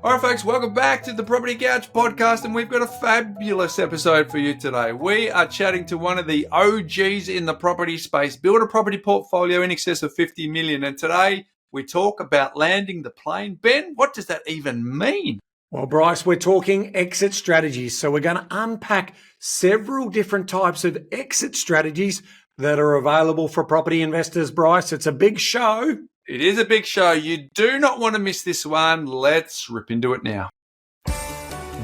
All right, folks, welcome back to the Property Couch podcast, and we've got a fabulous episode for you today. We are chatting to one of the OGs in the property space, build a property portfolio in excess of 50 million. And today we talk about landing the plane. Ben, what does that even mean? Well, Bryce, we're talking exit strategies. So we're going to unpack several different types of exit strategies that are available for property investors, Bryce. It's a big show. It is a big show. You do not want to miss this one. Let's rip into it now.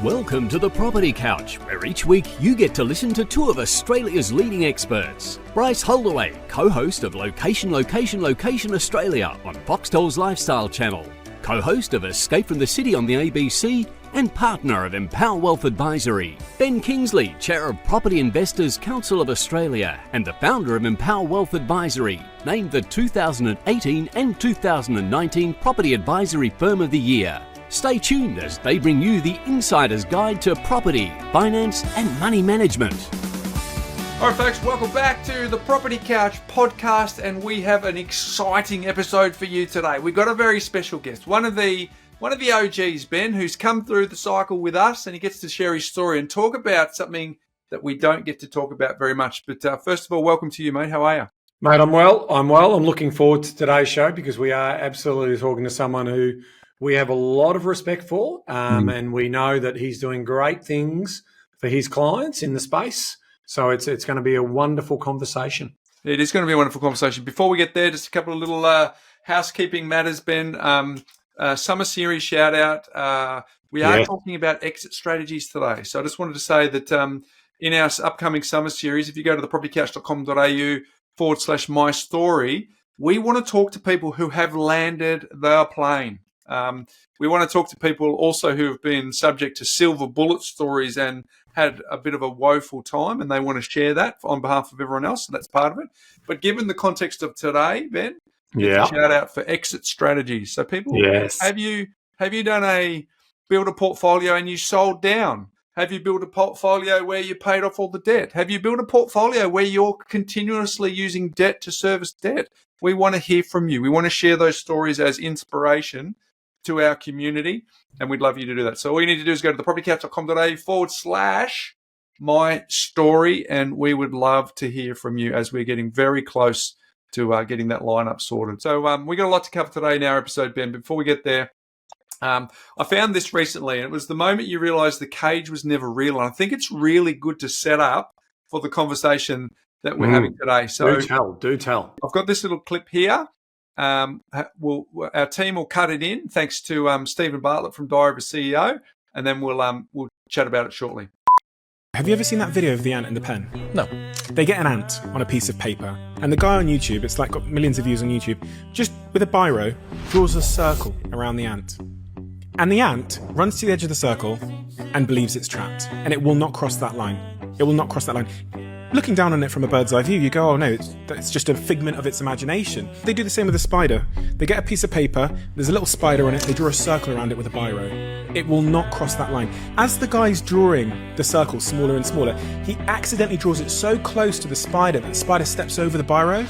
Welcome to the Property Couch, where each week you get to listen to two of Australia's leading experts. Bryce Holdaway, co-host of Location Australia on Foxtel's Lifestyle Channel, co-host of Escape from the City on the ABC, and partner of Empower Wealth Advisory. Ben Kingsley, chair of Property Investors Council of Australia and the founder of Empower Wealth Advisory, named the 2018 and 2019 Property Advisory Firm of the Year. Stay tuned as they bring you the insider's guide to property, finance and money management. All right, folks, welcome back to the Property Couch podcast, and we have an exciting episode for you today. We've got a very special guest, one of the OGs, Ben, who's come through the cycle with us, and he gets to share his story and talk about something that we don't get to talk about very much. But first of all, welcome to you, mate. How are you? Mate, I'm well. I'm looking forward to today's show because we are absolutely talking to someone who we have a lot of respect for, and we know that he's doing great things for his clients in the space. So it's going to be a wonderful conversation. It is going to be a wonderful conversation. Before we get there, just a couple of little housekeeping matters, Ben. Summer series shout out. We are talking about exit strategies today. So I just wanted to say that in our upcoming summer series, if you go to thepropertycouch.com.au/my story, we want to talk to people who have landed their plane. We want to talk to people also who have been subject to silver bullet stories and had a bit of a woeful time, and they want to share that on behalf of everyone else. So that's part of it. But given the context of today, Ben, it's a shout out for exit strategies. So people, have you done a build a portfolio and you sold down? Have you built a portfolio where you paid off all the debt? Have you built a portfolio where you're continuously using debt to service debt? We want to hear from you. We want to share those stories as inspiration to our community, and we'd love you to do that. So all you need to do is go to thepropertycouch.com.au/my story, and we would love to hear from you as we're getting very close to getting that lineup sorted. So we got a lot to cover today in our episode, Ben. Before we get there, I found this recently, and it was the moment you realize the cage was never real. And I think it's really good to set up for the conversation that we're having today. So do tell. I've got this little clip here. Our team will cut it in, thanks to Stephen Bartlett from Diary of a CEO, and then we'll chat about it shortly. Have you ever seen that video of the ant and the pen? No. They get an ant on a piece of paper, and the guy on YouTube, it's like got millions of views on YouTube, just with a biro, draws a circle around the ant. And the ant runs to the edge of the circle and believes it's trapped, and it will not cross that line. It will not cross that line. Looking down on it from a bird's eye view, you go, oh no, it's just a figment of its imagination. They do the same with a spider. They get a piece of paper, there's a little spider on it, they draw a circle around it with a biro. It will not cross that line. As the guy's drawing the circle smaller and smaller, he accidentally draws it so close to the spider that the spider steps over the biro,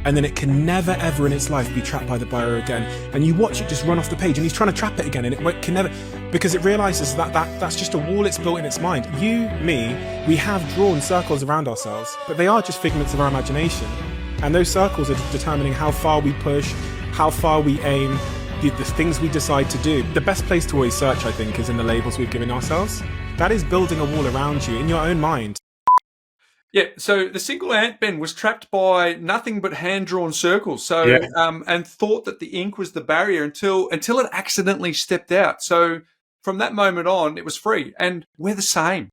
and then it can never ever in its life be trapped by the biro again. And you watch it just run off the page, and he's trying to trap it again, and it can never, because it realizes that's just a wall it's built in its mind. You, me, we have drawn circles around ourselves, but they are just figments of our imagination. And those circles are determining how far we push, how far we aim, the things we decide to do. The best place to always search, I think, is in the labels we've given ourselves. That is building a wall around you in your own mind. Yeah, so the single ant, Ben, was trapped by nothing but hand-drawn circles. So, and thought that the ink was the barrier until it accidentally stepped out. So from that moment on, it was free. And we're the same.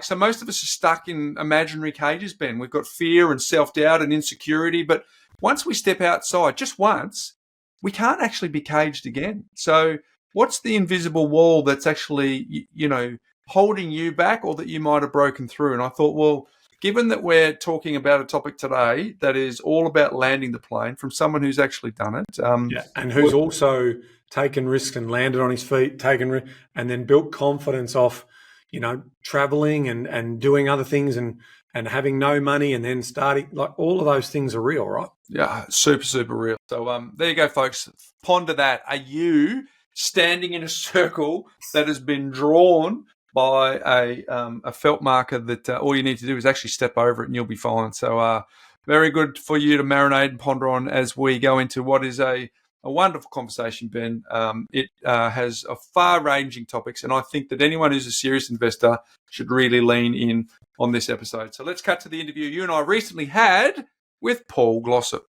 So most of us are stuck in imaginary cages, Ben. We've got fear and self-doubt and insecurity. But once we step outside, just once, we can't actually be caged again. So what's the invisible wall that's actually, holding you back, or that you might have broken through? And I thought, well, given that we're talking about a topic today that is all about landing the plane from someone who's actually done it. And who's also taken risks and landed on his feet, and then built confidence off, traveling and doing other things and having no money and then starting, like all of those things are real, right? Yeah, super, super real. So there you go, folks. Ponder that. Are you standing in a circle that has been drawn by a felt marker that all you need to do is actually step over it and you'll be fine. So very good for you to marinate and ponder on as we go into what is a wonderful conversation, Ben. It has a far-ranging topics, and I think that anyone who's a serious investor should really lean in on this episode. So let's cut to the interview you and I recently had with Paul Glossop.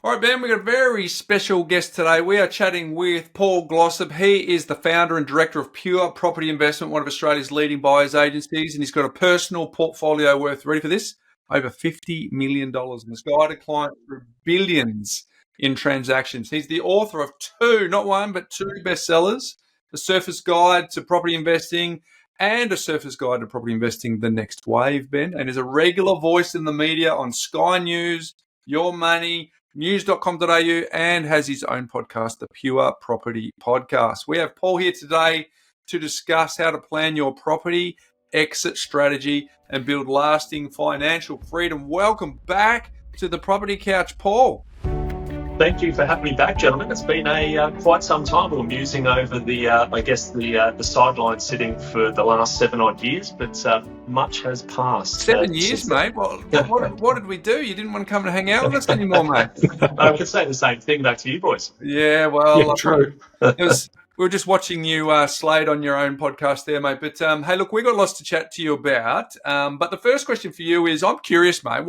All right, Ben, we've got a very special guest today. We are chatting with Paul Glossop. He is the founder and director of Pure Property Investment, one of Australia's leading buyers agencies, and he's got a personal portfolio worth, ready for this, over $50 million, and has guided clients through billions in transactions. He's the author of two, not one, but two bestsellers, The Surfer's Guide to Property Investing and A Surfer's Guide to Property Investing, The Next Wave, Ben, and is a regular voice in the media on Sky News, Your Money, news.com.au, and has his own podcast, the Pure Property Podcast. We have Paul here today to discuss how to plan your property exit strategy and build lasting financial freedom. Welcome back to the Property Couch, Paul. Thank you for having me back, gentlemen. It's been quite some time. We're musing over the sideline sitting for the last 7 odd years, but much has passed. 7 years, mate. Well, what did we do? You didn't want to come and hang out with us anymore, mate. I could say the same thing back to you boys. Yeah, well, Yeah, true. we were just watching you slate on your own podcast there, mate. But hey, look, we got lots to chat to you about. But the first question for you is, I'm curious, mate.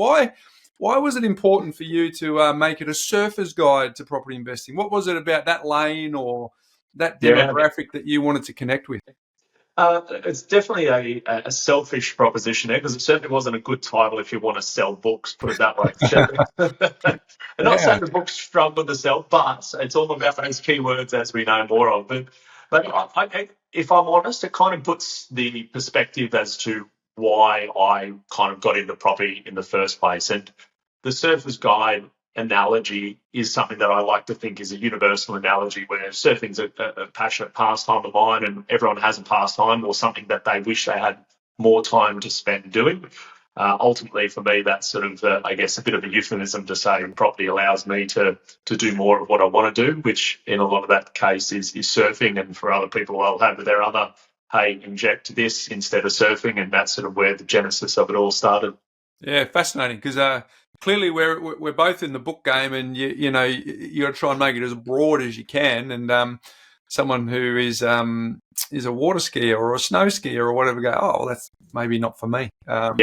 Why was it important for you to make it a surfer's guide to property investing? What was it about that lane or that demographic that you wanted to connect with? It's definitely a selfish proposition there, because it certainly wasn't a good title if you want to sell books, put it that way. And not saying the books struggle to sell, but it's all about those keywords, as we know more of. But I, if I'm honest, it kind of puts the perspective as to why I kind of got into property in the first place. And the surfer's guide analogy is something that I like to think is a universal analogy, where surfing's a passionate pastime of mine, and everyone has a pastime or something that they wish they had more time to spend doing. Ultimately, for me, that's sort of, I guess, a bit of a euphemism to say property allows me to do more of what I want to do, which in a lot of that case is surfing. And for other people, I'll have their other, hey, inject this instead of surfing. And that's sort of where the genesis of it all started. Yeah, fascinating, because clearly we're both in the book game, and you got to try and make it as broad as you can. And someone who is a water skier or a snow skier or whatever go, oh, well, that's maybe not for me. But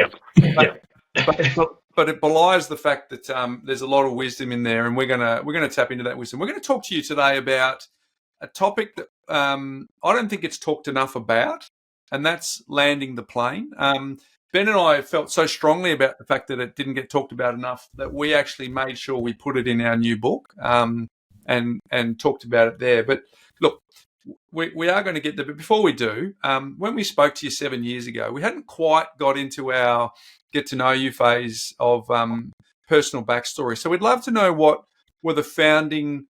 it belies the fact that there's a lot of wisdom in there, and we're gonna tap into that wisdom. We're going to talk to you today about a topic that I don't think it's talked enough about, and that's landing the plane. Ben and I felt so strongly about the fact that it didn't get talked about enough that we actually made sure we put it in our new book and talked about it there. But look, we are going to get there. But before we do, when we spoke to you 7 years ago, we hadn't quite got into our get to know you phase of personal backstory. So we'd love to know what were the founding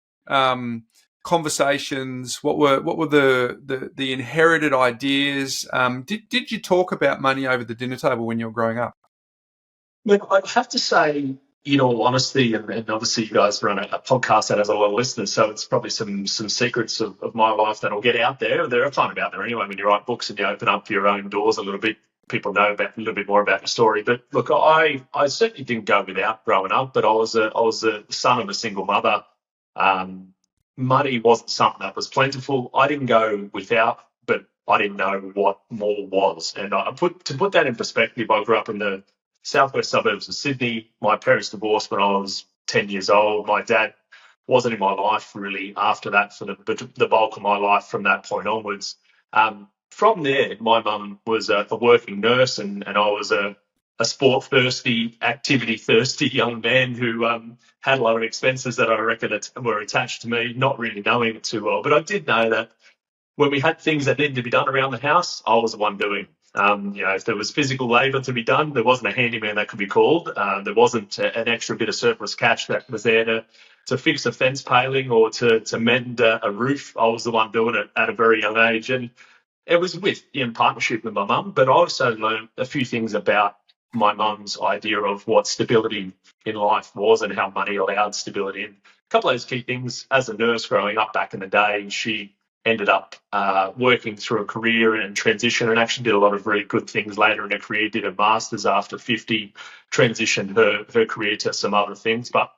conversations, what were the inherited ideas. Did you talk about money over the dinner table when you were growing up? Look, I have to say, in all honesty, and obviously you guys run a podcast that has a lot of listeners, so it's probably some secrets of my life that'll get out there. They're kind of out there anyway when you write books and you open up your own doors a little bit. People know a little bit more about your story. But look, I certainly didn't go without growing up, but I was a son of a single mother. Money wasn't something that was plentiful. I didn't go without, but I didn't know what more was. And to put that in perspective, I grew up in the southwest suburbs of Sydney. My parents divorced when I was 10 years old. My dad wasn't in my life really after that for the bulk of my life from that point onwards. From there, my mum was a working nurse, and I was a sport-thirsty, activity-thirsty young man who had a lot of expenses that I reckon were attached to me, not really knowing it too well. But I did know that when we had things that needed to be done around the house, I was the one doing. If there was physical labour to be done, there wasn't a handyman that could be called. There wasn't an extra bit of surplus cash that was there to fix a fence paling or to mend a roof. I was the one doing it at a very young age. And it was in partnership with my mum, but I also learned a few things about my mum's idea of what stability in life was and how money allowed stability. And a couple of those key things, as a nurse growing up back in the day, she ended up working through a career and transition, and actually did a lot of really good things later in her career, did a master's after 50, transitioned her career to some other things. But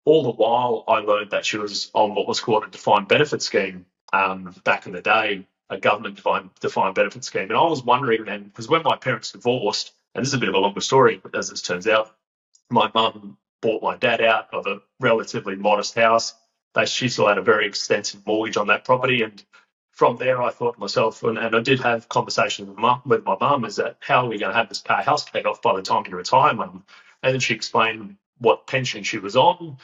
all the while, I learned that she was on what was called a defined benefit scheme back in the day, a government defined benefit scheme. And I was wondering then, because when my parents divorced, and this is a bit of a longer story, but as it turns out, my mum bought my dad out of a relatively modest house. She still had a very extensive mortgage on that property. And from there, I thought to myself, and I did have conversations with my mum, is that how are we going to have this house paid off by the time you retire, Mum? And then she explained what pension she was on,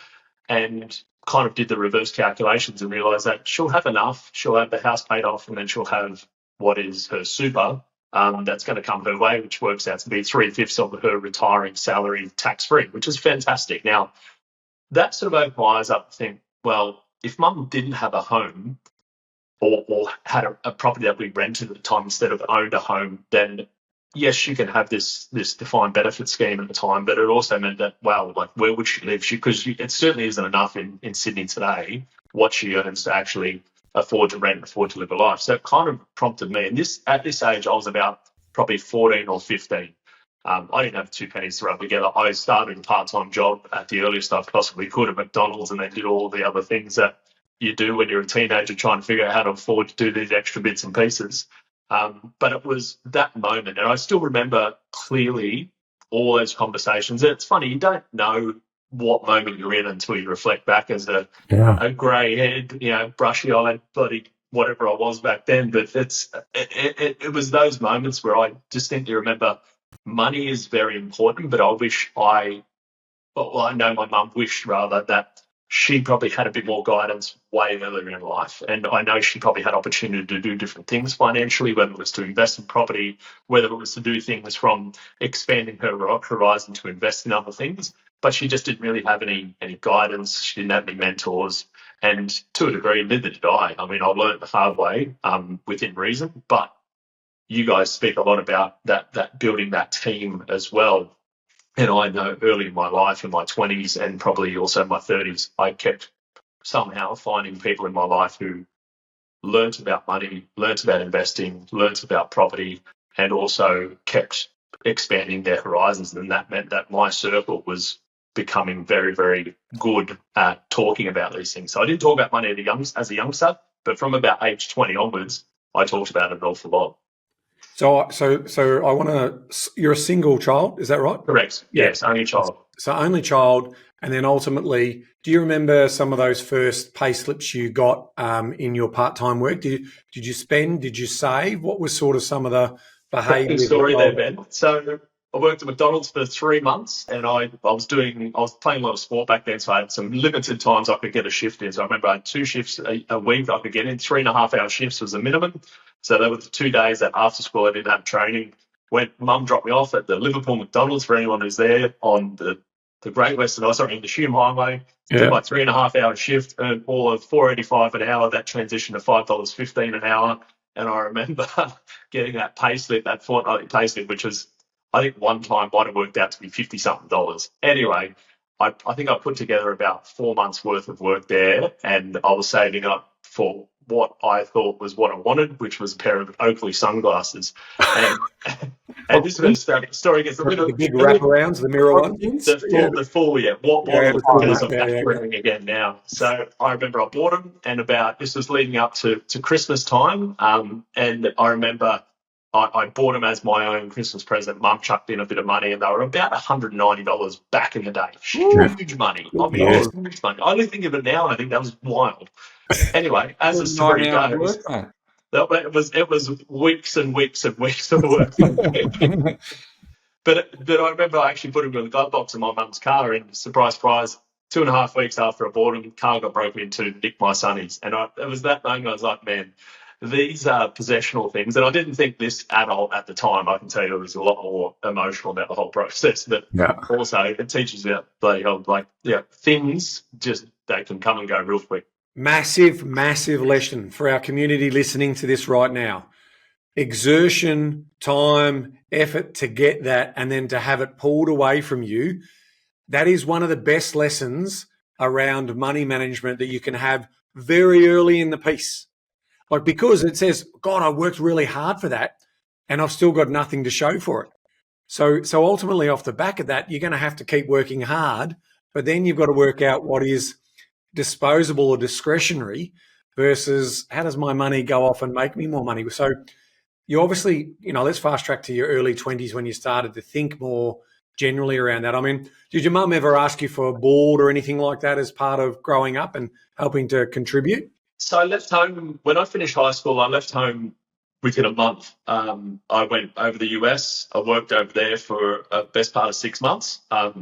and kind of did the reverse calculations and realised that she'll have enough, she'll have the house paid off, and then she'll have what is her super that's going to come her way, which works out to be 3/5 of her retiring salary tax-free, which is fantastic. Now, that sort of opened my eyes up to think, well, if Mum didn't have a home or had a property that we rented at the time instead of owned a home, then yes, she can have this defined benefit scheme at the time, but it also meant that, well, like, where would she live? Because it certainly isn't enough in Sydney today, what she earns to actually afford to rent, afford to live a life. So it kind of prompted me. And at this age, I was about probably 14 or 15. I didn't have 2 pennies to rub together. I started a part-time job at the earliest I possibly could at McDonald's, and then did all the other things that you do when you're a teenager, trying to figure out how to afford to do these extra bits and pieces. But it was that moment, and I still remember clearly all those conversations. And it's funny, you don't know what moment you're in until you reflect back as a grey-haired, brushy-eyed, bloody whatever I was back then. But it was those moments where I distinctly remember money is very important, but I know my mum wished rather that she probably had a bit more guidance way earlier in life. And I know she probably had opportunity to do different things financially, whether it was to invest in property, whether it was to do things from expanding her horizon to invest in other things. But she just didn't really have any guidance. She didn't have any mentors. And to a degree, neither did I. I mean, I learned the hard way within reason. But you guys speak a lot about that building that team as well. And I know early in my life, in my 20s and probably also in my 30s, I kept somehow finding people in my life who learnt about money, learnt about investing, learnt about property, and also kept expanding their horizons. And that meant that my circle was becoming very, very good at talking about these things. So I didn't talk about money as a youngster, but from about age 20 onwards, I talked about it an awful lot. So I want to. You're a single child, is that right? Correct. Yes, only child. So only child, and then ultimately, do you remember some of those first pay slips you got in your part-time work? Did you spend? Did you save? What was sort of some of the behaviour? Story there, Ben. So I worked at McDonald's for 3 months, and I was playing a lot of sport back then, so I had some limited times I could get a shift in. So I remember I had 2 shifts a week I could get in. 3.5-hour shifts was the minimum. So that was the 2 days that after school I didn't have training. When Mum dropped me off at the Liverpool McDonald's, for anyone who's there, on the Great Western, in the Hume Highway, did my 3.5-hour shift, earned all of $4.85 an hour. That transitioned to $5.15 an hour. And I remember getting that payslip, that fortnightly payslip, which was, I think one time might have worked out to be $50-something. Anyway, I think I put together about 4 months worth of work there, and I was saving up for what I thought was what I wanted, which was a pair of Oakley sunglasses. And this is where the story gets a little the big wraparounds, the mirror ones. The full, what model because I'm wearing again now. So I remember I bought them, and this was leading up to Christmas time. And I remember I bought them as my own Christmas present. Mum chucked in a bit of money, and they were about $190 back in the day. Huge money. I mean, huge money. I only think of it now, and I think that was wild. Anyway, as the story goes, it was weeks and weeks and weeks of work. But I remember I actually put them in the glove box of my mum's car, and surprise, 2.5 weeks after I bought them, the car got broken into, nicked my Sunnies. And it was that moment I was like, man, these are possessional things. And I didn't think this adult at the time. I can tell you it was a lot more emotional about the whole process. But also it teaches you bloody hell, things just, they can come and go real quick. Massive lesson for our community listening to this right now. exertion, time, effort to get that, and then to have it pulled away from you, that is one of the best lessons around money management that you can have very early in the piece. Like, because it says, God, I worked really hard for that and I've still got nothing to show for it. So ultimately, off the back of that, you're going to have to keep working hard, but then you've got to work out what is disposable or discretionary versus how does my money go off and make me more money. So you obviously, let's fast track to your early 20s when you started to think more generally around that. I mean, did your mum ever ask you for a board or anything like that as part of growing up and helping to contribute? So I left home when I finished high school. I left home within a month. I went over the US. I worked over there for a best part of 6 months. I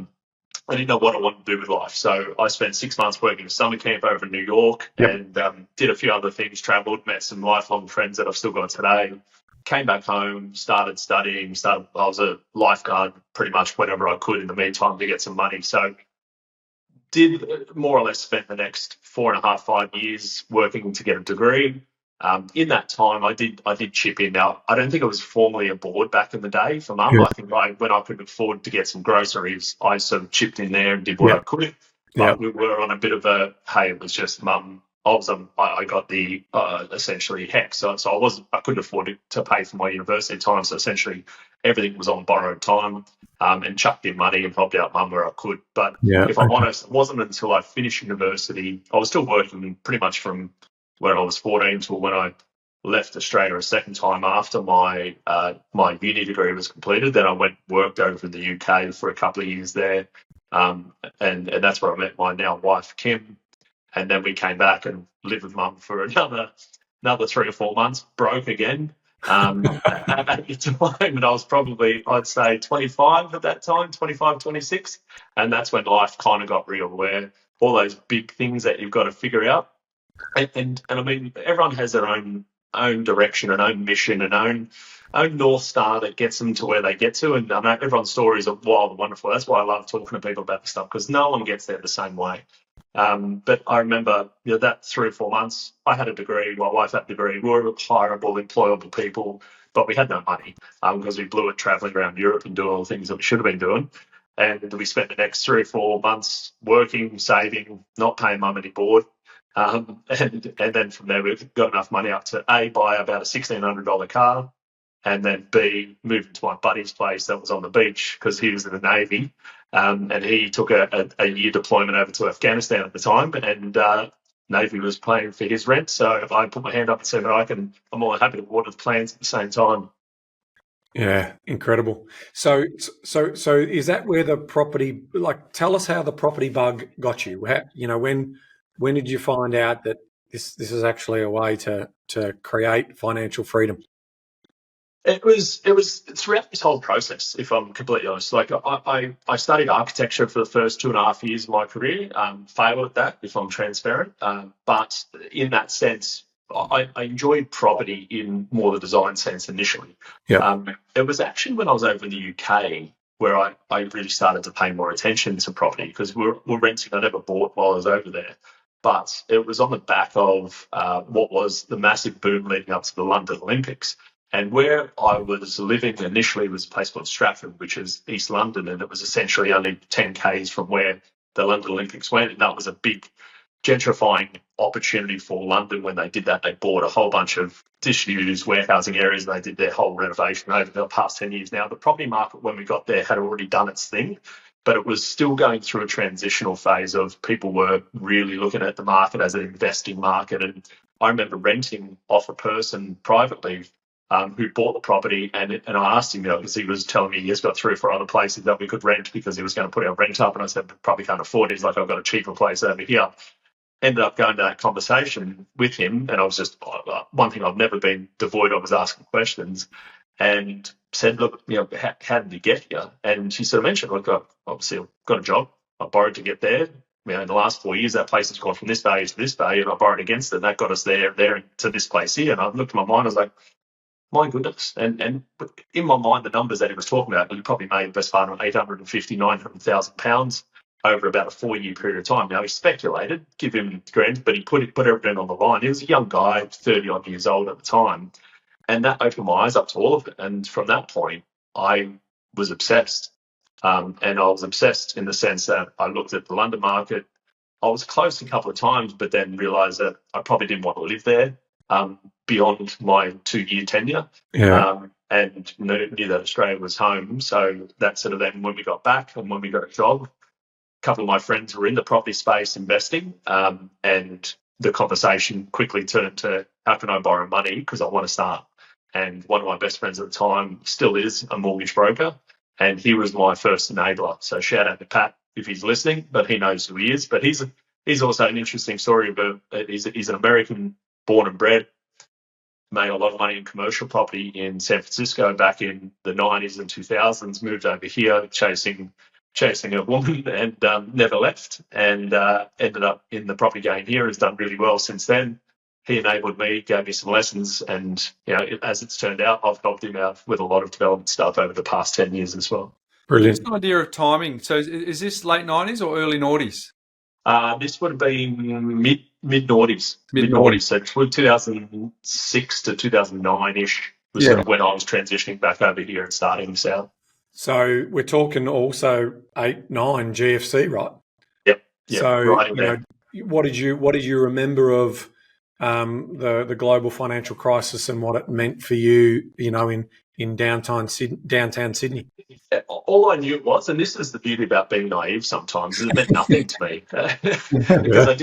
didn't know what I wanted to do with life. So I spent 6 months working at summer camp over in New York and did a few other things, traveled, met some lifelong friends that I've still got today. Came back home, started studying. I was a lifeguard pretty much whenever I could in the meantime to get some money. So did more or less spend the next 4.5, 5 years working to get a degree. In that time, I did chip in. Now, I don't think it was formally a board back in the day for mum. I think when I could afford to get some groceries, I sort of chipped in there and did what I could. But we were on a bit of a, hey, it was just mum. I got the essentially HEC, so I couldn't afford to pay for my university time. So essentially, everything was on borrowed time, and chucked in money and helped out mum where I could. But if I'm honest, it wasn't until I finished university. I was still working pretty much from when I was 14 till when I left Australia a second time after my uni degree was completed. Then I worked over in the UK for a couple of years there, and that's where I met my now wife Kim. And then we came back and lived with mum for another 3 or 4 months, broke again. At the time, and I was probably, I'd say 25 at that time, 25, 26. And that's when life kind of got real, where all those big things that you've got to figure out. And I mean, everyone has their own direction, an own mission, an own North Star that gets them to where they get to. And I know everyone's stories are wild and wonderful. That's why I love talking to people about this stuff, because no one gets there the same way. But I remember that 3 or 4 months, I had a degree, my wife had a degree, we were hireable, employable people, but we had no money because we blew it traveling around Europe and doing all the things that we should have been doing. And we spent the next 3 or 4 months working, saving, not paying mum any board. And then from there, we've got enough money up to A, buy about a $1,600 car, and then B, move into my buddy's place that was on the beach because he was in the Navy. And he took a year deployment over to Afghanistan at the time, and Navy was paying for his rent. So I put my hand up and said, I'm more than happy to water the plants at the same time. Yeah, incredible. So is that where the property, like, tell us how the property bug got you? When did you find out that this is actually a way to create financial freedom? It was throughout this whole process, if I'm completely honest. Like I studied architecture for the first 2.5 years of my career, failed at that, if I'm transparent. But in that sense, I enjoyed property in more the design sense initially. It was actually when I was over in the UK where I really started to pay more attention to property, because we're renting. I never bought while I was over there. But it was on the back of what was the massive boom leading up to the London Olympics. And where I was living initially was a place called Stratford, which is East London, and it was essentially only 10 k's from where the London Olympics went. And that was a big gentrifying opportunity for London. When they did that, they bought a whole bunch of disused warehousing areas, and they did their whole renovation over the past 10 years. Now, the property market when we got there had already done its thing, but it was still going through a transitional phase of people were really looking at the market as an investing market. And I remember renting off a person privately who bought the property, and I asked him, because he was telling me he's got 3 or 4 other places that we could rent because he was going to put our rent up. And I said, probably can't afford it. He's like, I've got a cheaper place over here. Ended up going to that conversation with him, and I was just, one thing I've never been devoid of is asking questions, and said, look, how did you get here? And she sort of mentioned, look, obviously I've got a job. I borrowed to get there. In the last 4 years, that place has gone from this value to this value, and I borrowed against it. And that got us there to this place here. And I looked at my mind, I was like, my goodness. And in my mind, the numbers that he was talking about, he probably made the best part of £850,000, £900,000 over about a 4-year period of time. Now, he speculated, give him grant, but he put everything on the line. He was a young guy, 30-odd years old at the time. And that opened my eyes up to all of it. And from that point, I was obsessed. And I was obsessed in the sense that I looked at the London market. I was close a couple of times, but then realised that I probably didn't want to live there beyond my 2-year tenure. And knew that Australia was home. So that sort of then when we got back and when we got a job, a couple of my friends were in the property space investing, and the conversation quickly turned to how can I borrow money because I want to start. And one of my best friends at the time still is a mortgage broker, and he was my first enabler. So shout out to Pat if he's listening, but he knows who he is. But he's also an interesting story. But he's an American born and bred, made a lot of money in commercial property in San Francisco back in the 90s and 2000s, moved over here chasing a woman and never left, and ended up in the property game here, has done really well since then. He enabled me, gave me some lessons, and as it's turned out, I've helped him out with a lot of development stuff over the past 10 years as well. Brilliant. What's the idea of timing? So is this late 90s or early noughties? This would have been mid-noughties. So 2006 to 2009-ish was sort of when I was transitioning back over here and starting this out. So we're talking also 8, 9 GFC, right? Yep. So right what did you remember of the global financial crisis and what it meant for you, in downtown Sydney? All I knew it was, and this is the beauty about being naive sometimes, is it meant nothing to me because I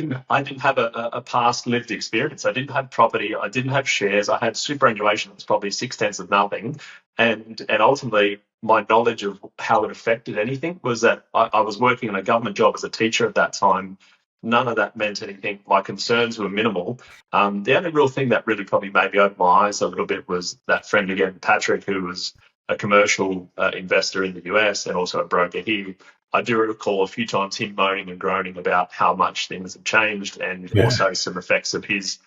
didn't have a past lived experience. I didn't have property. I didn't have shares. I had superannuation. It was probably 6/10 of nothing, and ultimately my knowledge of how it affected anything was that I was working in a government job as a teacher at that time. None of that meant anything. My concerns were minimal. The only real thing that really probably made me open my eyes a little bit was that friend again, Patrick, who was a commercial investor in the US and also a broker here. I do recall a few times him moaning and groaning about how much things have changed, and also some effects of his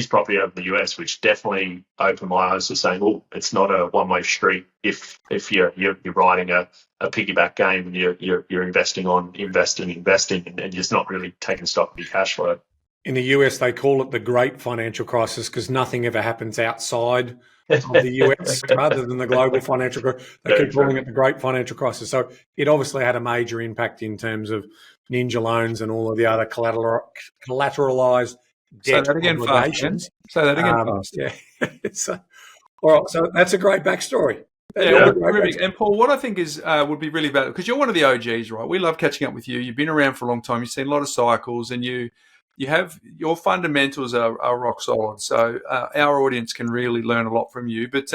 property over the US, which definitely opened my eyes to saying, "Oh, it's not a one-way street. If you're riding a piggyback game and you're investing and just not really taking stock of your cash flow." In the US, they call it the Great Financial Crisis because nothing ever happens outside of the US rather than the global financial crisis. They keep calling it the Great Financial Crisis. So it obviously had a major impact in terms of ninja loans and all of the other collateralized debt obligations. Say that again fast. So, all right, so that's a great backstory. And Paul, what I think is would be really valuable, because you're one of the OGs, right? We love catching up with you. You've been around for a long time. You've seen a lot of cycles, and you have your fundamentals are rock solid. So our audience can really learn a lot from you. But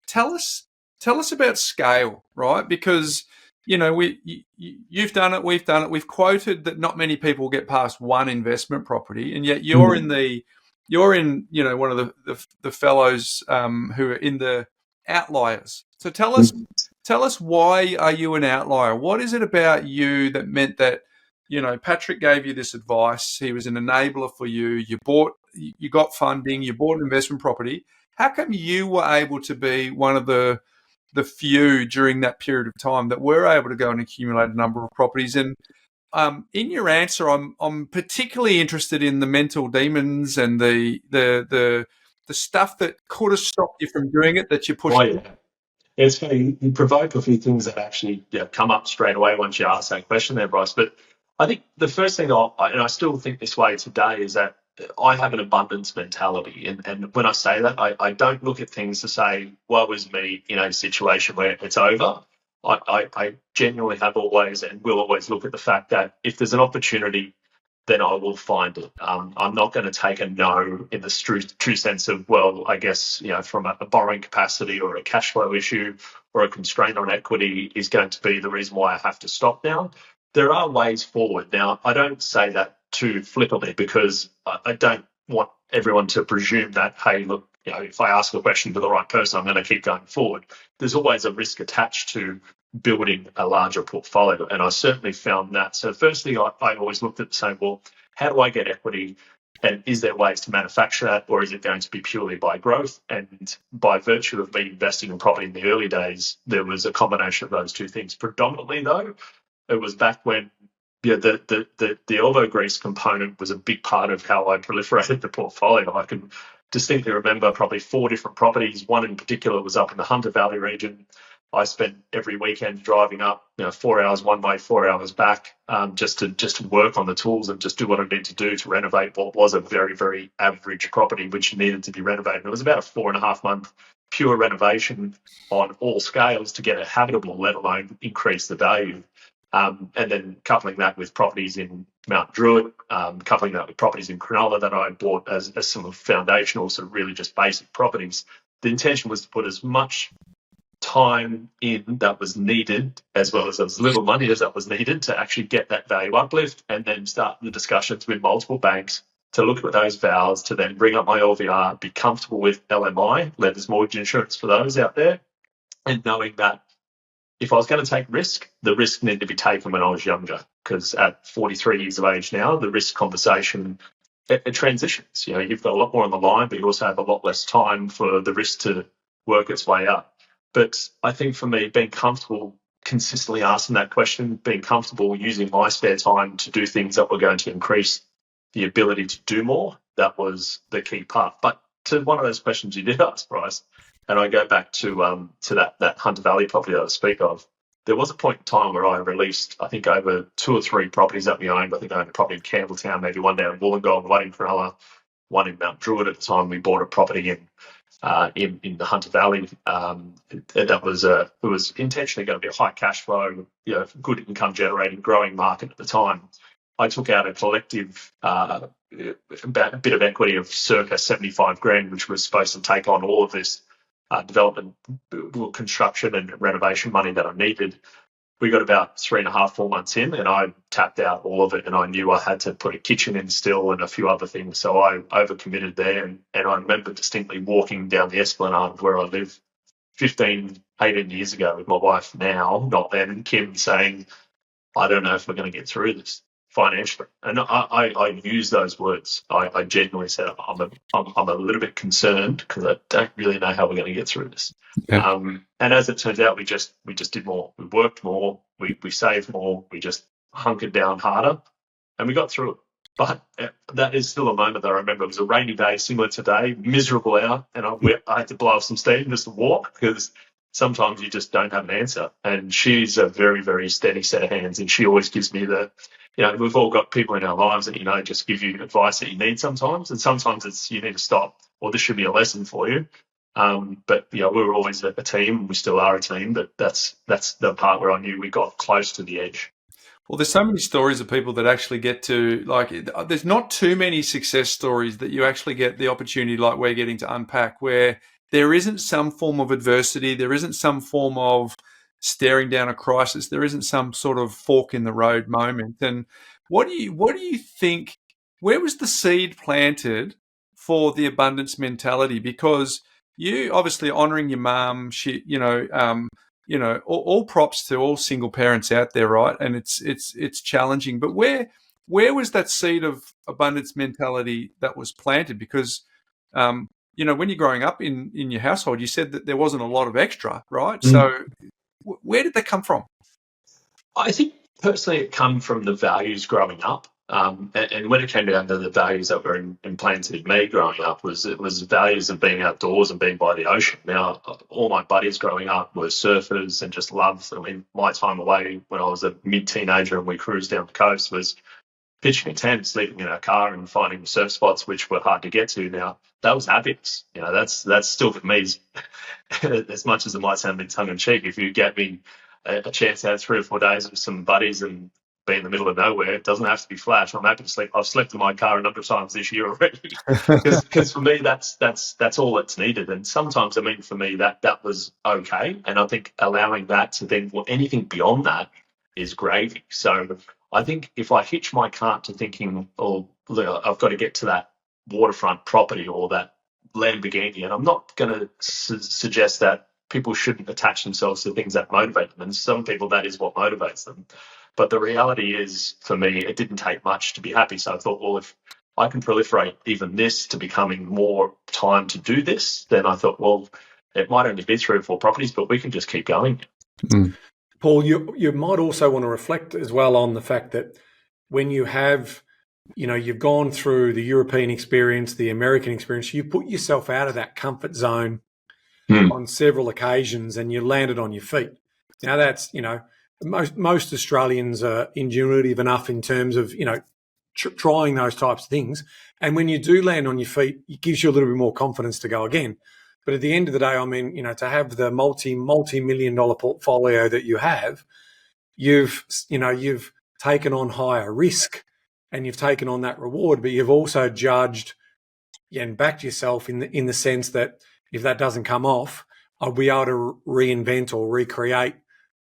tell us about scale, right? Because you've done it, we've done it. We've quoted that not many people get past one investment property, and yet you're in one of the fellows who are in the outliers. So tell us why are you an outlier? What is it about you that meant that Patrick gave you this advice? He was an enabler for you. You got funding. You bought an investment property. How come you were able to be one of the few during that period of time that were able to go and accumulate a number of properties? And in your answer, I'm particularly interested in the mental demons and the stuff that could have stopped you from doing it that you pushed. Oh, yeah. It's funny. You provoke a few things that actually come up straight away once you ask that question there, Bryce. But I think the first thing, and I still think this way today, is that I have an abundance mentality. And when I say that, I don't look at things to say, woe is me in a situation where it's over. I genuinely have always and will always look at the fact that if there's an opportunity, then I will find it. I'm not going to take a no in the true sense of, well, I guess, from a borrowing capacity or a cash flow issue or a constraint on equity is going to be the reason why I have to stop now. There are ways forward. Now, I don't say that too flippantly because I don't want everyone to presume that, hey, look, if I ask a question to the right person, I'm going to keep going forward. There's always a risk attached to building a larger portfolio, and I certainly found that. So firstly, I always looked at saying, well, how do I get equity, and is there ways to manufacture that, or is it going to be purely by growth? And by virtue of me investing in property in the early days, there was a combination of those two things. Predominantly, though, it was back when the elbow grease component was a big part of how I proliferated the portfolio. I can distinctly remember probably 4 different properties. One in particular was up in the Hunter Valley region. I spent every weekend driving up, 4 hours one way, 4 hours back, just to work on the tools and just do what I needed to do to renovate what was a very, very average property which needed to be renovated. It was about a 4.5 month pure renovation on all scales to get it habitable, let alone increase the value. And then coupling that with properties in Mount Druitt, coupling that with properties in Cronulla that I bought as some foundational, sort of really just basic properties. The intention was to put as much time in that was needed, as well as little money as that was needed, to actually get that value uplift, and then start the discussions with multiple banks to look at those values, to then bring up my LVR, be comfortable with LMI, lenders mortgage insurance for those out there, and knowing that if I was going to take risk, the risk needed to be taken when I was younger, because at 43 years of age now, the risk conversation, it transitions. You've got a lot more on the line, but you also have a lot less time for the risk to work its way up. But I think for me, being comfortable consistently asking that question, being comfortable using my spare time to do things that were going to increase the ability to do more, that was the key part. But to one of those questions you did ask, Bryce, and I go back to that Hunter Valley property that I speak of, there was a point in time where I released, I think, over 2 or 3 properties that we owned. I think I owned a property in Campbelltown, maybe one down in Wollongong, one in Cronulla, one in Mount Druitt. At the time, we bought a property in the Hunter Valley. It was intentionally going to be a high cash flow, good income generating, growing market at the time. I took out a collective bit of equity of circa 75 grand, which was supposed to take on all of this development, construction and renovation money that I needed. We got about 3.5, 4 months in, and I tapped out all of it, and I knew I had to put a kitchen in still and a few other things. So I overcommitted there, and I remember distinctly walking down the Esplanade of where I live 15, 18 years ago with my wife now, not then, Kim, saying, I don't know if we're going to get through this financially. And I use those words. I genuinely said, I'm a little bit concerned because I don't really know how we're going to get through this. Yeah. And as it turns out, we just did more. We worked more. We saved more. We just hunkered down harder, and we got through it. But that is still a moment that I remember. It was a rainy day, similar to today, miserable out, and I had to blow off some steam just to walk, because sometimes you just don't have an answer. And she's a very, very steady set of hands, and she always gives me we've all got people in our lives that, just give you advice that you need sometimes, and sometimes it's you need to stop, or this should be a lesson for you. But we were always a team, and we still are a team, but that's the part where I knew we got close to the edge. Well, there's so many stories of people that actually get to, there's not too many success stories that you actually get the opportunity, like we're getting to unpack, where there isn't some form of adversity, there isn't some form of staring down a crisis, there isn't some sort of fork in the road moment. And what do you think, where was the seed planted for the abundance mentality? Because you obviously honouring your mum, all props to all single parents out there, right? And it's challenging, but where was that seed of abundance mentality that was planted? Because when you're growing up in your household, you said that there wasn't a lot of extra, right? Mm. So where did that come from? I think personally it come from the values growing up. And when it came down to the values that were implanted in me growing up, it was values of being outdoors and being by the ocean. Now, all my buddies growing up were surfers and just loved. My time away when I was a mid-teenager and we cruised down the coast was pitching a tent, sleeping in our car and finding surf spots which were hard to get to. Now, that was happiness. That's still for me, as much as it might sound a bit tongue-in-cheek. If you get me a chance to have 3 or 4 days with some buddies and be in the middle of nowhere, it doesn't have to be flash. I'm happy to sleep. I've slept in my car a number of times this year already, because for me that's all that's needed. And sometimes, for me that was okay. And I think allowing that to then, anything beyond that is gravy. So I think if I hitch my cart to thinking, I've got to get to that waterfront property or that Lamborghini, and I'm not going to suggest that people shouldn't attach themselves to things that motivate them, and some people that is what motivates them. But the reality is, for me, it didn't take much to be happy. So I thought, if I can proliferate even this to becoming more time to do this, then I thought, it might only be 3 or 4 properties, but we can just keep going. Mm. Paul, you might also want to reflect as well on the fact that when you have you've gone through the European experience, the American experience. You put yourself out of that comfort zone on several occasions, and you landed on your feet. Now that's, most Australians are ingenuitive enough in terms of, trying those types of things. And when you do land on your feet, it gives you a little bit more confidence to go again. But at the end of the day, I mean, to have the multi-million dollar portfolio that you have, you've taken on higher risk and you've taken on that reward, but you've also judged and backed yourself in the sense that if that doesn't come off, I'll be able to reinvent or recreate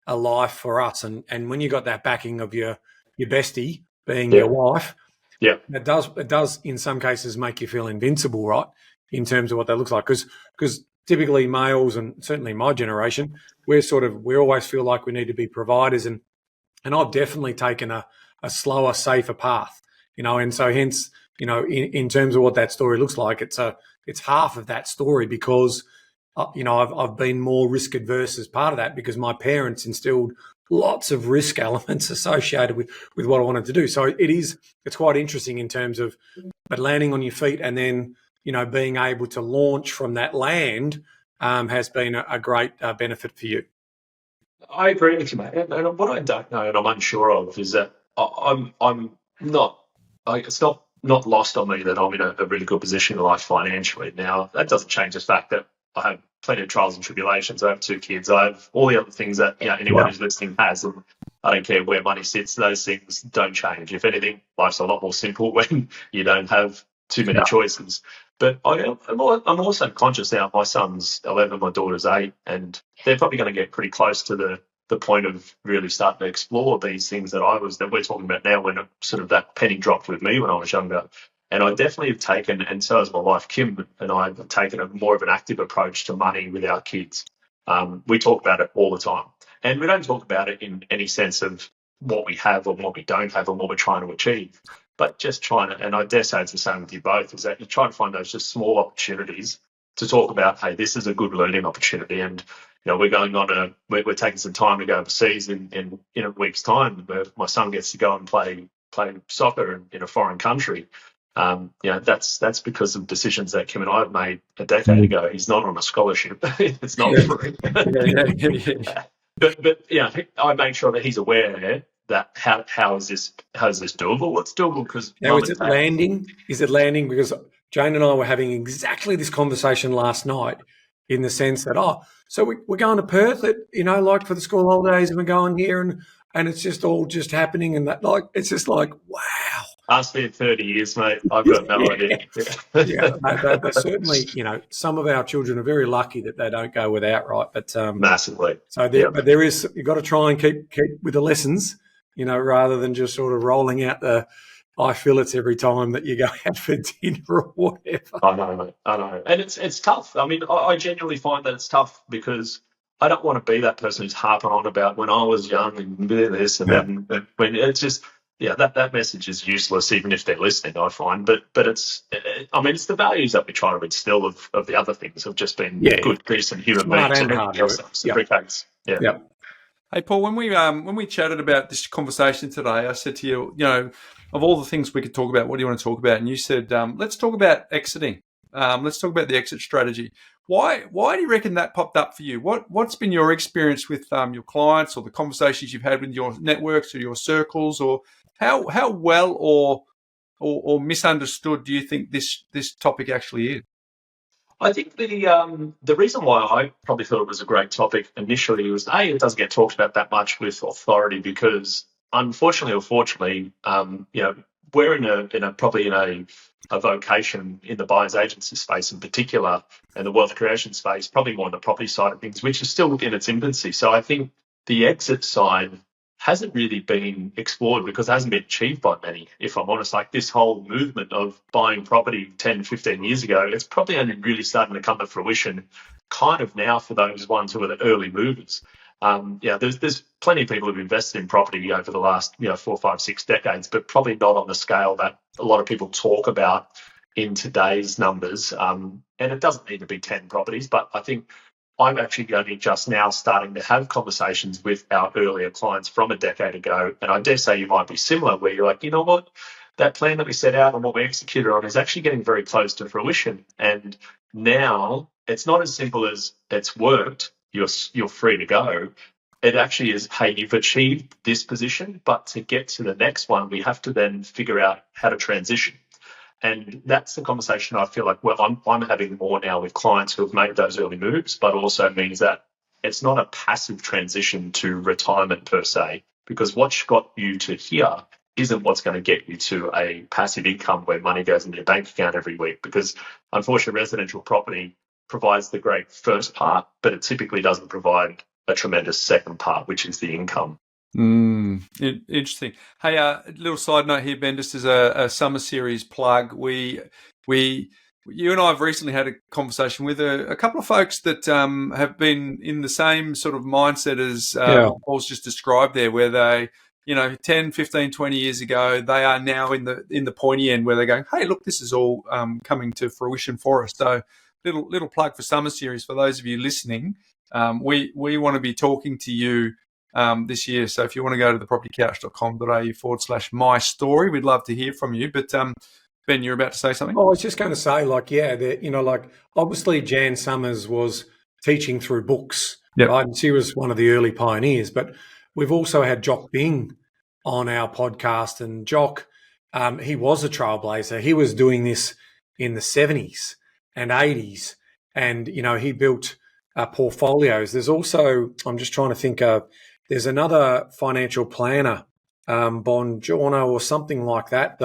a life for us. And when you got that backing of your bestie being your wife, it does in some cases make you feel invincible, right? In terms of what that looks like, because typically males, and certainly my generation, we always feel like we need to be providers, and I've definitely taken a slower, safer path, and so hence, in terms of what that story looks like, it's half of that story because, I've been more risk adverse as part of that because my parents instilled lots of risk elements associated with what I wanted to do. So it's quite interesting in terms of, but landing on your feet and then, being able to launch from that land has been a great benefit for you. I agree with you, mate. And what I don't know and I'm unsure of is that I'm not. It's not lost on me that I'm in a really good position in life financially. Now that doesn't change the fact that I have plenty of trials and tribulations. I have 2 kids. I have all the other things that anyone who's listening has. And I don't care where money sits. Those things don't change. If anything, life's a lot more simple when you don't have too many choices. But I'm also conscious now. My son's 11, my daughter's 8, and they're probably going to get pretty close to the point of really starting to explore these things that we're talking about now, when sort of that penny dropped with me when I was younger. And I definitely have taken, and so has my wife Kim and I, have taken a more of an active approach to money with our kids. We talk about it all the time, and we don't talk about it in any sense of what we have or what we don't have and what we're trying to achieve, but just trying to, and I dare say it's the same with you both, is that you're trying to find those just small opportunities to talk about, hey, this is a good learning opportunity, and we're going on we're taking some time to go overseas in a week's time, where my son gets to go and play soccer in a foreign country. That's because of decisions that Kim and I have made a decade ago. He's not on a scholarship. It's not free. But I make sure that he's aware that how is this doable? What's doable? Because now is it landing? Is it landing? Because Jane and I were having exactly this conversation last night, in the sense that so we're going to Perth, like for the school holidays, and we're going here, and it's just all just happening, and that it's just like, wow. Ask me in 30 years, mate. I've got no idea. But certainly, some of our children are very lucky that they don't go without, right? But massively. So but there is, you've got to try and keep with the lessons, rather than just sort of rolling out the eye fillets every time that you go out for dinner or whatever. I know, mate. I know, and it's tough. I mean, I genuinely find that it's tough because I don't want to be that person who's harping on about when I was young and this and that. And when it's just. Yeah, that message is useless, even if they're listening, I find. But it's the values that we try to instill of the other things, of just being good, decent human beings and everything else. Yeah. Hey, Paul, when we chatted about this conversation today, I said to you, of all the things we could talk about, what do you want to talk about? And you said, let's talk about exiting. Let's talk about the exit strategy. Why do you reckon that popped up for you? What's been your experience with your clients, or the conversations you've had with your networks or your circles, or how well or misunderstood do you think this topic actually is? I think the reason why I probably thought it was a great topic initially was, it doesn't get talked about that much with authority, because unfortunately or fortunately, we're in a vocation in the buyer's agency space in particular, and the wealth creation space, probably more on the property side of things, which is still in its infancy. So I think the exit side hasn't really been explored because it hasn't been achieved by many, if I'm honest. Like this whole movement of buying property 10, 15 years ago, it's probably only really starting to come to fruition kind of now for those ones who are the early movers. There's plenty of people who've invested in property over the last 4, 5, 6 decades, but probably not on the scale that a lot of people talk about in today's numbers. And it doesn't need to be 10 properties, but I think I'm actually only just now starting to have conversations with our earlier clients from a decade ago. And I dare say you might be similar, where you're like, you know what, that plan that we set out and what we executed on is actually getting very close to fruition. And now it's not as simple as it's worked, you're free to go. It actually is, hey, you've achieved this position, but to get to the next one, we have to then figure out how to transition. And that's the conversation I feel like I'm having more now with clients who have made those early moves, but also means that it's not a passive transition to retirement per se, because what's got you to here isn't what's going to get you to a passive income where money goes in your bank account every week. Because unfortunately, residential property provides the great first part, but it typically doesn't provide a tremendous second part, which is the income. Interesting. Hey, a little side note here, Ben, just as a summer series plug. You and I have recently had a conversation with a couple of folks that have been in the same sort of mindset as Paul's just described there, where they, 10, 15, 20 years ago, they are now in the pointy end where they're going, hey, look, this is all coming to fruition for us. So little plug for summer series for those of you listening. We want to be talking to you this year. So if you want to go to thepropertycouch.com.au/my story, we'd love to hear from you. But Ben, you're about to say something? I was just going to say, obviously Jan Summers was teaching through books, right? And she was one of the early pioneers. But we've also had Jock Bing on our podcast, and Jock, he was a trailblazer. He was doing this in the 70s and 80s, and, he built portfolios. There's also, I'm just trying to think of, there's another financial planner, Bongiorno or something like that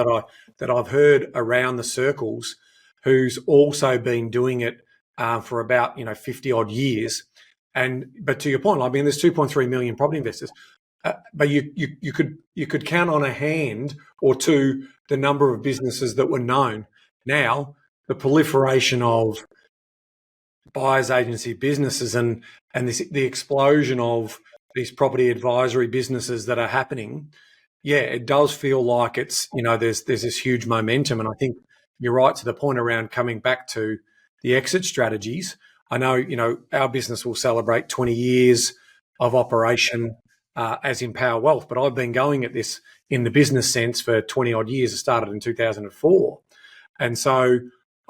I've heard around the circles, who's also been doing it for about 50 odd years. But to your point, there's 2.3 million property investors, but you could count on a hand or two the number of businesses that were known. Now the proliferation of buyers agency businesses and the explosion of these property advisory businesses that are happening, it does feel like it's, there's this huge momentum. And I think you're right to the point around coming back to the exit strategies. I know, our business will celebrate 20 years of operation as Empower Wealth, but I've been going at this in the business sense for 20 odd years. It started in 2004. And so,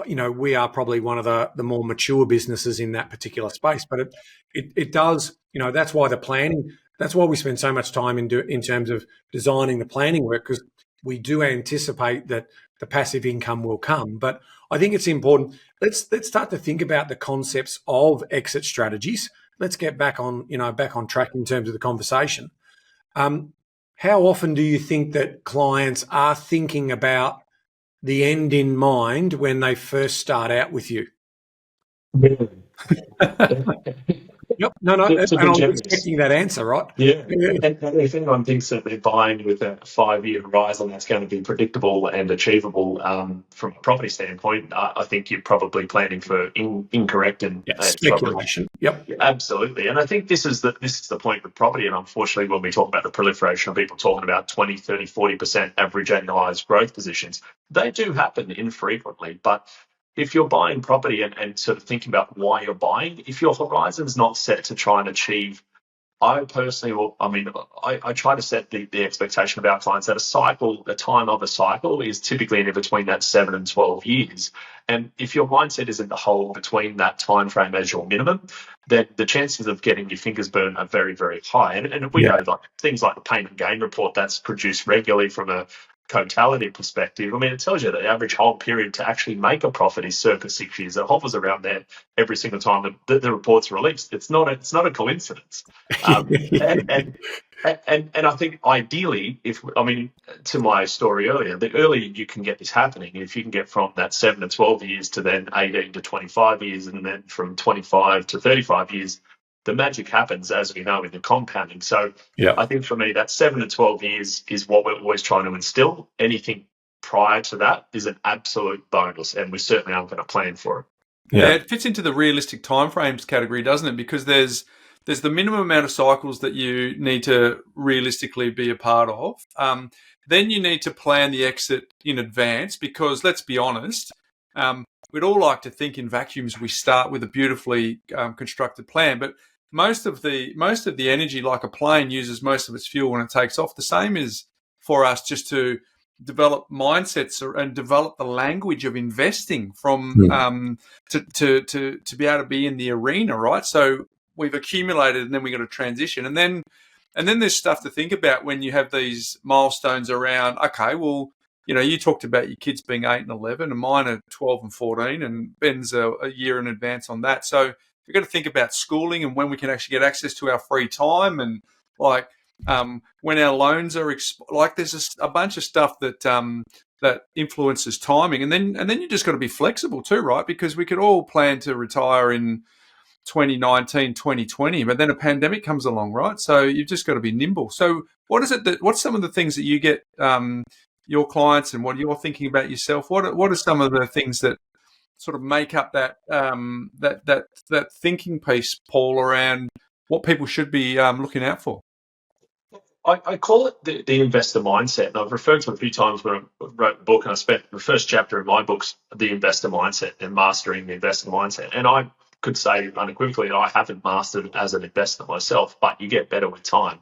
we are probably one of the more mature businesses in that particular space, but it does, that's why that's why we spend so much time in terms of designing the planning work, because we do anticipate that the passive income will come. But I think it's important. Let's start to think about the concepts of exit strategies. Let's get back on track in terms of the conversation. How often do you think that clients are thinking about the end in mind when they first start out with you? Yep. No. And I'm expecting that answer, right? Yeah. And if anyone thinks that they're buying with a 5-year horizon that's going to be predictable and achievable from a property standpoint, I think you're probably planning for incorrect and speculation. Yep. Absolutely. And I think this is the point with property. And unfortunately, when we talk about the proliferation of people talking about 20, 30, 40% average annualized growth positions, they do happen infrequently. But if you're buying property and sort of thinking about why you're buying, if your horizon's not set to try and achieve, I personally, I try to set the expectation of our clients that the time of a cycle is typically in between that 7 and 12 years. And if your mindset isn't to hold between that time frame as your minimum, then the chances of getting your fingers burned are very, very high. And we know things like the payment gain report that's produced regularly from a totality perspective, it tells you that the average hold period to actually make a profit is circa 6 years. It hovers around there every single time the report's released. It's not a coincidence. And I think ideally, to my story earlier, the earlier you can get this happening, if you can get from that 7 to 12 years to then 18 to 25 years, and then from 25 to 35 years, the magic happens, as we know, in the compounding. So I think for me, that 7 to 12 years is what we're always trying to instill. Anything prior to that is an absolute bonus, and we certainly aren't going to plan for it. Yeah, it fits into the realistic timeframes category, doesn't it? Because there's the minimum amount of cycles that you need to realistically be a part of. Then you need to plan the exit in advance, because let's be honest, we'd all like to think in vacuums we start with a beautifully constructed plan, but most of the energy, like a plane, uses most of its fuel when it takes off. The same is for us, just to develop mindsets and develop the language of investing from to be able to be in the arena, right? So we've accumulated, and then we got to transition, and then there's stuff to think about when you have these milestones around. Okay, well, you talked about your kids being 8 and 11, and mine are 12 and 14, and Ben's a year in advance on that. So we've got to think about schooling and when we can actually get access to our free time, and like when our loans are there's a bunch of stuff that that influences timing, and then you just got to be flexible too, right? Because we could all plan to retire in 2019, 2020, but then a pandemic comes along, right? So you've just got to be nimble. So what's some of the things that you get your clients, and what you're thinking about yourself? What are some of the things that sort of make up that that thinking piece, Paul, around what people should be looking out for? I call it the investor mindset, and I've referred to it a few times when I wrote the book, and I spent the first chapter of my book's the investor mindset and mastering the investor mindset. And I could say unequivocally that I haven't mastered it as an investor myself, but you get better with time.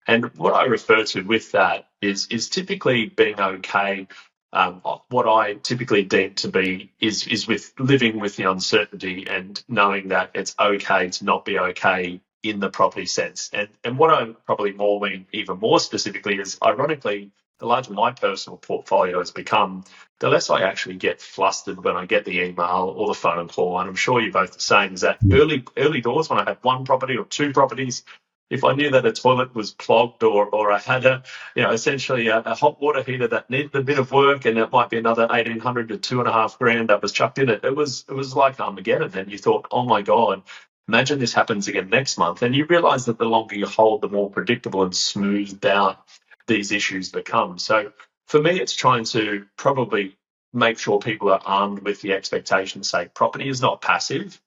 And what I refer to with that is typically being okay. What I typically deem to be is with living with the uncertainty and knowing that it's okay to not be okay in the property sense. And what I probably mean even more specifically is, ironically, the larger my personal portfolio has become, the less I actually get flustered when I get the email or the phone call. And I'm sure you're both the same, is that early doors when I had one property or two properties, if I knew that a toilet was clogged or I had essentially a hot water heater that needed a bit of work, and it might be another 1,800 to $2,500 that was chucked in it, it was like Armageddon. And you thought, oh my God, imagine this happens again next month. And you realize that the longer you hold, the more predictable and smoothed out these issues become. So for me, it's trying to probably make sure people are armed with the expectation to say property is not passive.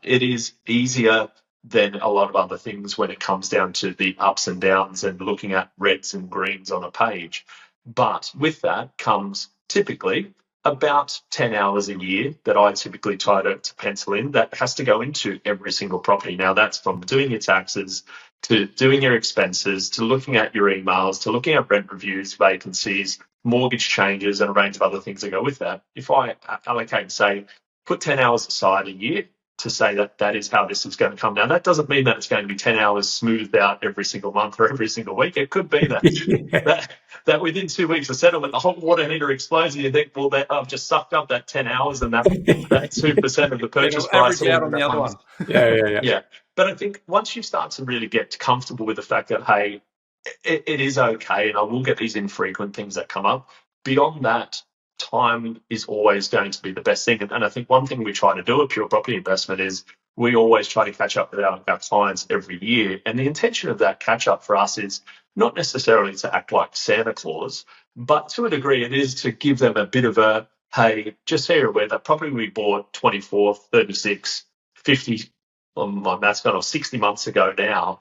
It is easier than a lot of other things when it comes down to the ups and downs and looking at reds and greens on a page. But with that comes typically about 10 hours a year that I typically try to pencil in that has to go into every single property. Now, that's from doing your taxes to doing your expenses to looking at your emails to looking at rent reviews, vacancies, mortgage changes, and a range of other things that go with that. If I allocate, say, put 10 hours aside a year to say that is how this is going to come down. That doesn't mean that it's going to be 10 hours smoothed out every single month or every single week. It could be that that within 2 weeks of settlement, the hot water heater explodes and you think, well, I've just sucked up that 10 hours and that 2% of the purchase price. Average out on the other one. Yeah. But I think once you start to really get comfortable with the fact that, hey, it is okay and I will get these infrequent things that come up, beyond that, time is always going to be the best thing. And I think one thing we try to do at Pure Property Investment is we always try to catch up with our clients every year. And the intention of that catch up for us is not necessarily to act like Santa Claus, but to a degree it is to give them a bit of a, hey, just so you're aware, that property we bought 24, 36, 50, on my math's gone off, 60 months ago now,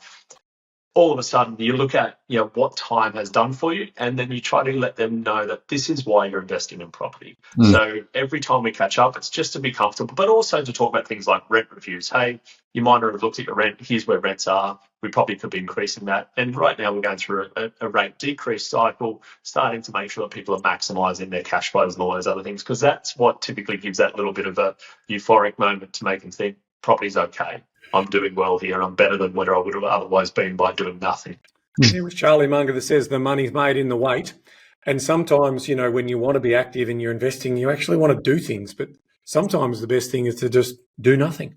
all of a sudden you look at what time has done for you, and then you try to let them know that this is why you're investing in property. So every time we catch up, it's just to be comfortable, but also to talk about things like rent reviews. Hey, you might not have looked at your rent. Here's where rents are. We probably could be increasing that. And right now we're going through a rate decrease cycle, starting to make sure that people are maximising their cash flows and all those other things, because that's what typically gives that little bit of a euphoric moment to make them think property's okay. I'm doing well here. I'm better than where I would have otherwise been by doing nothing. It was Charlie Munger that says the money's made in the wait. And sometimes, when you want to be active and you're investing, you actually want to do things. But sometimes the best thing is to just do nothing.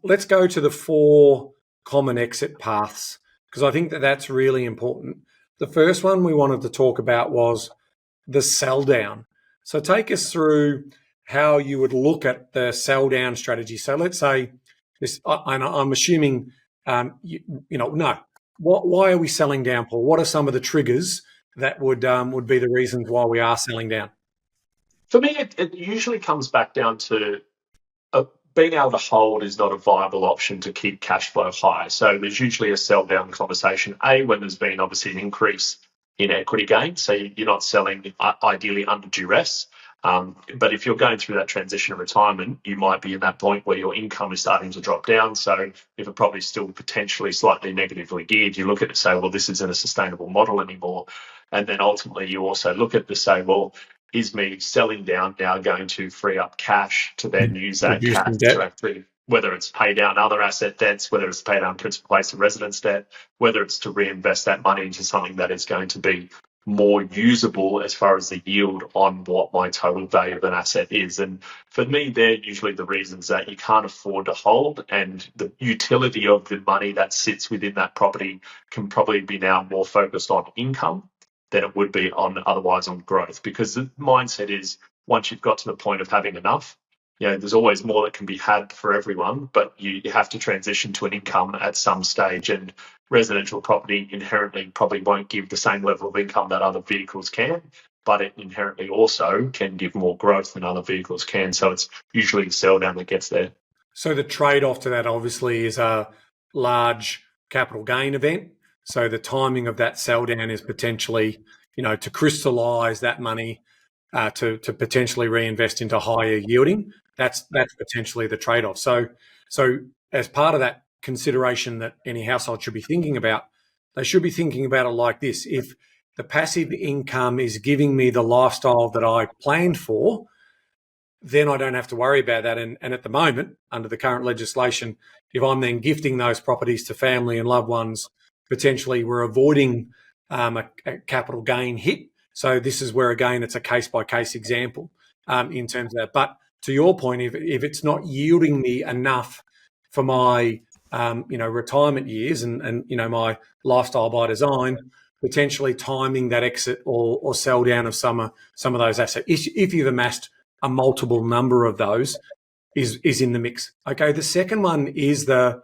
Let's go to the 4 common exit paths, because I think that's really important. The first one we wanted to talk about was the sell down. So take us through how you would look at the sell down strategy. So let's say, and I'm assuming, no. Why are we selling down, Paul? What are some of the triggers that would be the reasons why we are selling down? For me, it usually comes back down to being able to hold is not a viable option to keep cash flow high. So there's usually a sell down conversation, when there's been obviously an increase in equity gain. So you're not selling ideally under duress. But if you're going through that transition of retirement, you might be in that point where your income is starting to drop down. So if a property is still potentially slightly negatively geared, you look at it and say, well, this isn't a sustainable model anymore. And then ultimately you also look at it to say, well, is me selling down now going to free up cash to then use that cash to actually, whether it's pay down other asset debts, whether it's pay down principal place of residence debt, whether it's to reinvest that money into something that is going to be more usable as far as the yield on what my total value of an asset is. And for me, they're usually the reasons that you can't afford to hold, and the utility of the money that sits within that property can probably be now more focused on income than it would be on otherwise on growth, because the mindset is once you've got to the point of having enough, there's always more that can be had for everyone, but you have to transition to an income at some stage. And residential property inherently probably won't give the same level of income that other vehicles can, but it inherently also can give more growth than other vehicles can. So it's usually the sell down that gets there. So the trade-off to that obviously is a large capital gain event. So the timing of that sell down is potentially, to crystallise that money to potentially reinvest into higher yielding. That's potentially the trade-off. So as part of that consideration that any household should be thinking about, they should be thinking about it like this. If the passive income is giving me the lifestyle that I planned for, then I don't have to worry about that. And at the moment, under the current legislation, if I'm then gifting those properties to family and loved ones, potentially we're avoiding a capital gain hit. So this is where, again, it's a case-by-case example in terms of that. But to your point, if it's not yielding me enough for my retirement years and my lifestyle by design, potentially timing that exit or sell down of some of those assets, if you've amassed a multiple number of those, is in the mix. Okay, the second one is the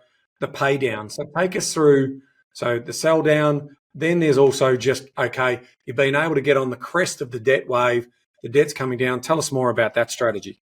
pay down. So take us through. So the sell down. Then there's also just, okay, you've been able to get on the crest of the debt wave. The debt's coming down. Tell us more about that strategy.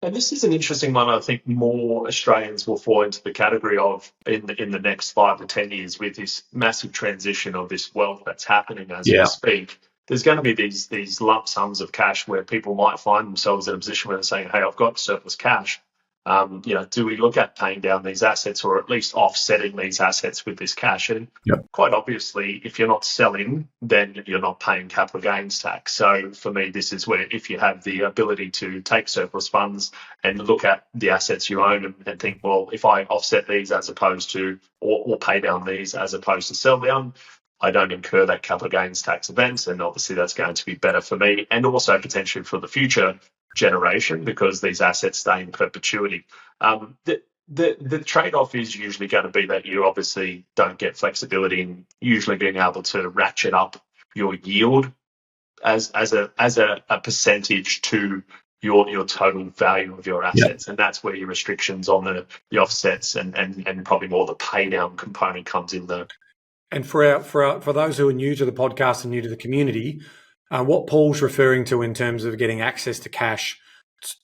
And this is an interesting one. I think more Australians will fall into the category of in the next 5 to 10 years, with this massive transition of this wealth that's happening as we speak. There's going to be these lump sums of cash where people might find themselves in a position where they're saying, hey, I've got surplus cash. Do we look at paying down these assets, or at least offsetting these assets with this cash? And quite obviously, if you're not selling, then you're not paying capital gains tax. So for me, this is where, if you have the ability to take surplus funds and look at the assets you own and think, well, if I offset these as opposed to, or pay down these as opposed to sell down, I don't incur that capital gains tax event. And obviously that's going to be better for me, and also potentially for the future generation, because these assets stay in perpetuity. The trade-off is usually going to be that you obviously don't get flexibility in usually being able to ratchet up your yield as a percentage to your total value of your assets. And that's where your restrictions on the offsets and probably more the pay down component comes in there. And for those who are new to the podcast and new to the community, what Paul's referring to in terms of getting access to cash,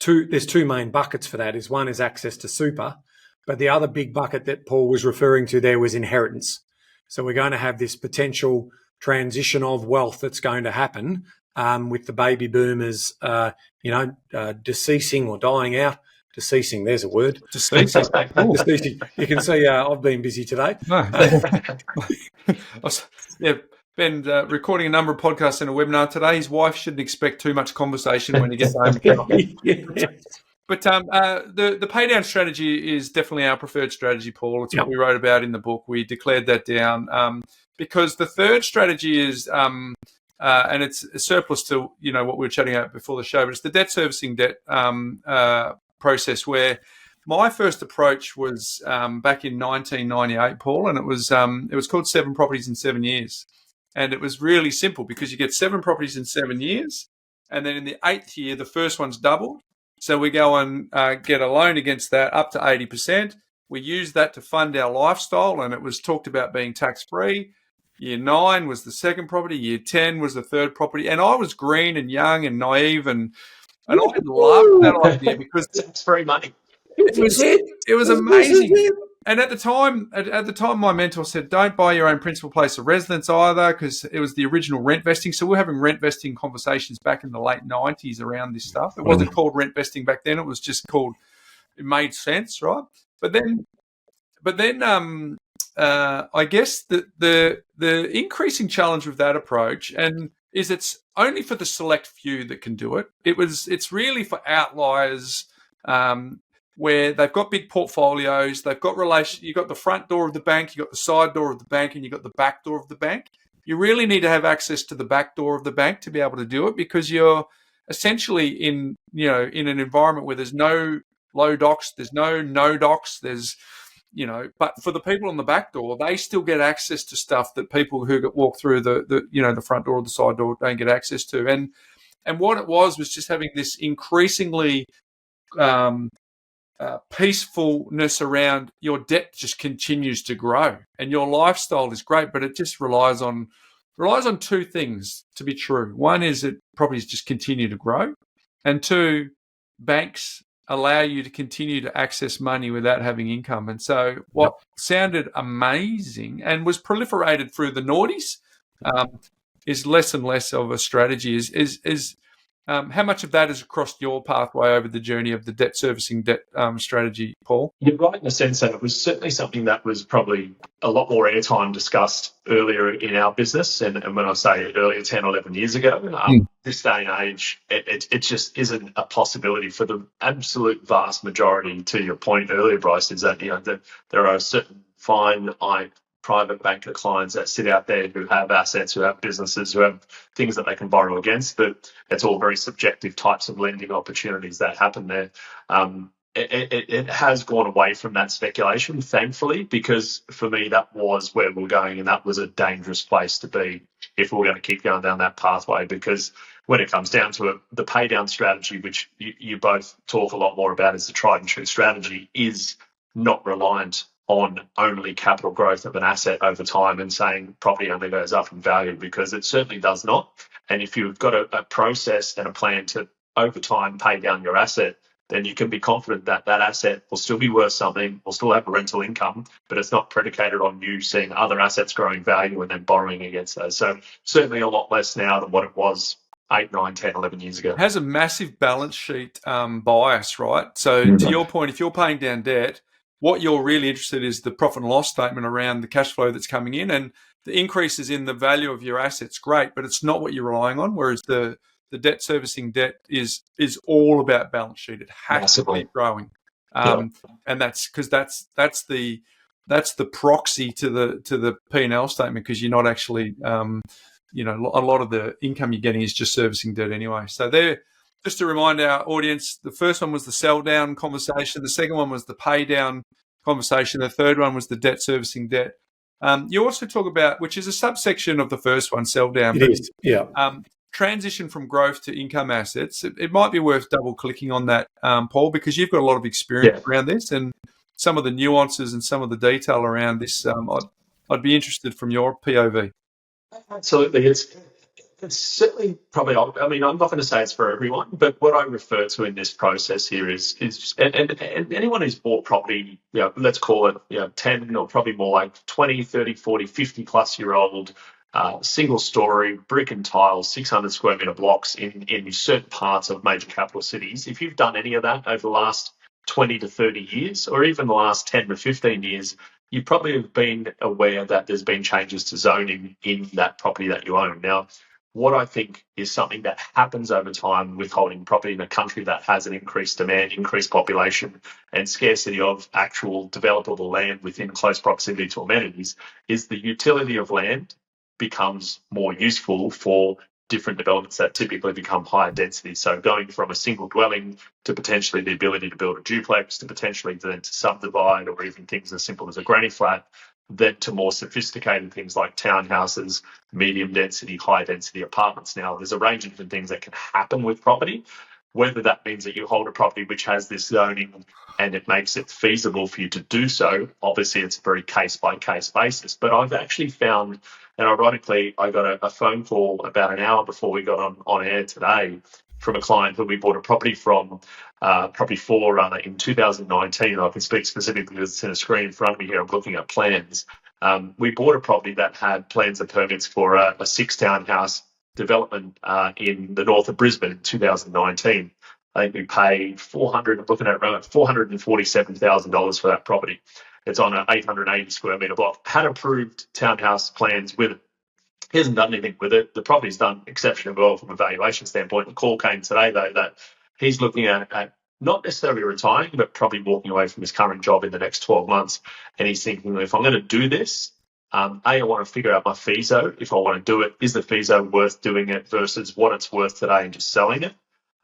there's two main buckets for that. One is access to super, but the other big bucket that Paul was referring to there was inheritance. So we're going to have this potential transition of wealth that's going to happen with the baby boomers, deceasing or dying out. Deceasing, there's a word. Deceasing. Deceasing. You can see I've been busy today. No. Ben recording a number of podcasts and a webinar today. His wife shouldn't expect too much conversation when he gets home. But the pay down strategy is definitely our preferred strategy, Paul. It's what we wrote about in the book. We declared that down because the third strategy is, and it's a surplus to what we were chatting about before the show, but it's the debt servicing debt process, where my first approach was back in 1998, Paul, and it was called 7 Properties in 7 Years. And it was really simple because you get 7 properties in 7 years, and then in the 8th year, the first one's doubled. So we go and get a loan against that up to 80%. We use that to fund our lifestyle, and it was talked about being tax-free. Year 9 was the second property. Year 10 was the third property. And I was green and young and naive, and I loved that idea because it's free money. It was amazing. and at the time, my mentor said, "Don't buy your own principal place of residence either," because it was the original rent vesting. So we're having rent vesting conversations back in the late 90s around this stuff. It wasn't called rent vesting back then. It was just called. It made sense, right? But then, I guess the increasing challenge with that approach is it's only for the select few that can do it. It's really for outliers. Where they've got big portfolios, they've got you've got the front door of the bank, you've got the side door of the bank, and you've got the back door of the bank. You really need to have access to the back door of the bank to be able to do it, because you're essentially in an environment where there's no low docs, there's no docs, but for the people on the back door, they still get access to stuff that people who walk through the front door or the side door don't get access to. And what it was just having this increasingly peacefulness around your debt just continues to grow, and your lifestyle is great, but it just relies on two things to be true. One is that properties just continue to grow, and two, banks allow you to continue to access money without having income. And so what sounded amazing and was proliferated through the noughties is less and less of a strategy. Is how much of that has crossed your pathway over the journey of the debt servicing debt strategy, Paul? You're right in the sense that it was certainly something that was probably a lot more airtime discussed earlier in our business. And when I say earlier, 10 or 11 years ago, this day and age, it just isn't a possibility for the absolute vast majority. To your point earlier, Bryce, is that there are certain fine private banker clients that sit out there who have assets, who have businesses, who have things that they can borrow against, but it's all very subjective types of lending opportunities that happen there. It has gone away from that speculation, thankfully, because for me, that was where we're going, and that was a dangerous place to be if we're going to keep going down that pathway. Because when it comes down to it, the pay down strategy, which you both talk a lot more about as the tried and true strategy, is not reliant on only capital growth of an asset over time and saying property only goes up in value, because it certainly does not. And if you've got a process and a plan to over time pay down your asset, then you can be confident that that asset will still be worth something, will still have a rental income, but it's not predicated on you seeing other assets growing value and then borrowing against those. So certainly a lot less now than what it was 8, 9, 10, 11 years ago. It has a massive balance sheet bias, right? So to your point, if you're paying down debt, what you're really interested in is the profit and loss statement around the cash flow that's coming in, and the increases in the value of your assets, great, but it's not what you're relying on. Whereas the debt servicing debt is all about balance sheet. It has to keep growing, and that's because that's the proxy to the P&L statement, because you're not actually a lot of the income you're getting is just servicing debt anyway. So there. Just to remind our audience, the first one was the sell down conversation. The second one was the pay down conversation. The third one was the debt servicing debt. You also talk about, which is a subsection of the first one, sell down. It is, yeah. Transition from growth to income assets. It might be worth double clicking on that, Paul, because you've got a lot of experience around this and some of the nuances and some of the detail around this. I'd be interested from your POV. Absolutely. It's certainly probably, I mean, I'm not going to say it's for everyone, but what I refer to in this process here is and anyone who's bought property, let's call it, 10 or probably more like 20, 30, 40, 50 plus year old, single story, brick and tile, 600 square meter blocks in certain parts of major capital cities. If you've done any of that over the last 20 to 30 years, or even the last 10 to 15 years, you probably have been aware that there's been changes to zoning in that property that you own. Now, what I think is something that happens over time with holding property in a country that has an increased demand, increased population, and scarcity of actual developable land within close proximity to amenities, is the utility of land becomes more useful for different developments that typically become higher density. So going from a single dwelling to potentially the ability to build a duplex, to potentially then to subdivide, or even things as simple as a granny flat, then to more sophisticated things like townhouses, medium density, high density apartments. Now, there's a range of different things that can happen with property, whether that means that you hold a property which has this zoning and it makes it feasible for you to do so. Obviously, it's a very case-by-case basis. But I've actually found, and ironically, I got a phone call about an hour before we got on air today from a client who we bought a property from, in 2019. I can speak specifically because it's in a screen in front of me here. I'm looking at plans. We bought a property that had plans and permits for a 6 townhouse development in the north of Brisbane in 2019. I think we paid $447,000 for that property. It's on an 880 square metre block. Had approved townhouse plans with it. He hasn't done anything with it. The property's done exceptionally well from a valuation standpoint. The call came today, though, that he's looking at not necessarily retiring, but probably walking away from his current job in the next 12 months. And he's thinking, if I'm going to do this, I want to figure out my FISO. If I want to do it, is the FISO worth doing it versus what it's worth today and just selling it?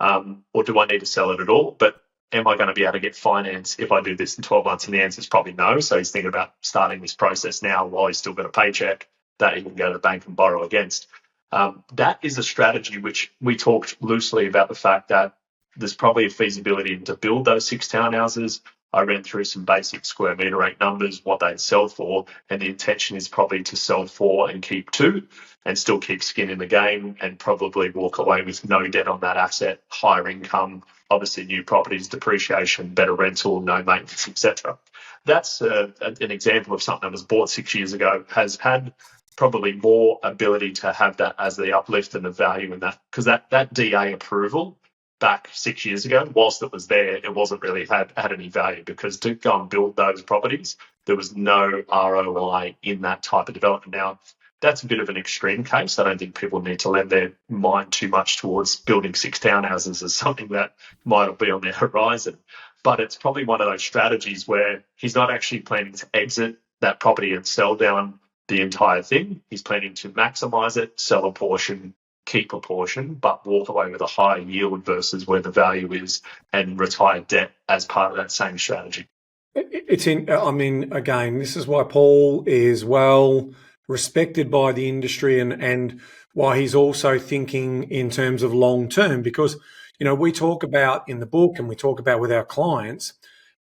Or do I need to sell it at all? But am I going to be able to get finance if I do this in 12 months? And the answer is probably no. So he's thinking about starting this process now while he's still got a paycheck that he can go to the bank and borrow against. That is a strategy which we talked loosely about, the fact that there's probably a feasibility to build those 6 townhouses. I ran through some basic square metre rate numbers, what they'd sell for, and the intention is probably to sell 4 and keep 2 and still keep skin in the game and probably walk away with no debt on that asset, higher income, obviously new properties, depreciation, better rental, no maintenance, etc. That's an example of something that was bought 6 years ago, has had probably more ability to have that as the uplift and the value in that, because that DA approval back 6 years ago, whilst it was there, it wasn't really had any value, because to go and build those properties, there was no ROI in that type of development. Now, that's a bit of an extreme case. I don't think people need to lend their mind too much towards building 6 townhouses as something that might be on their horizon. But it's probably one of those strategies where he's not actually planning to exit that property and sell down the entire thing. He's planning to maximize it, sell a portion, keep a portion, but walk away with a higher yield versus where the value is, and retire debt as part of that same strategy. Again, this is why Paul is well respected by the industry, and why he's also thinking in terms of long term, because, we talk about in the book, and we talk about with our clients,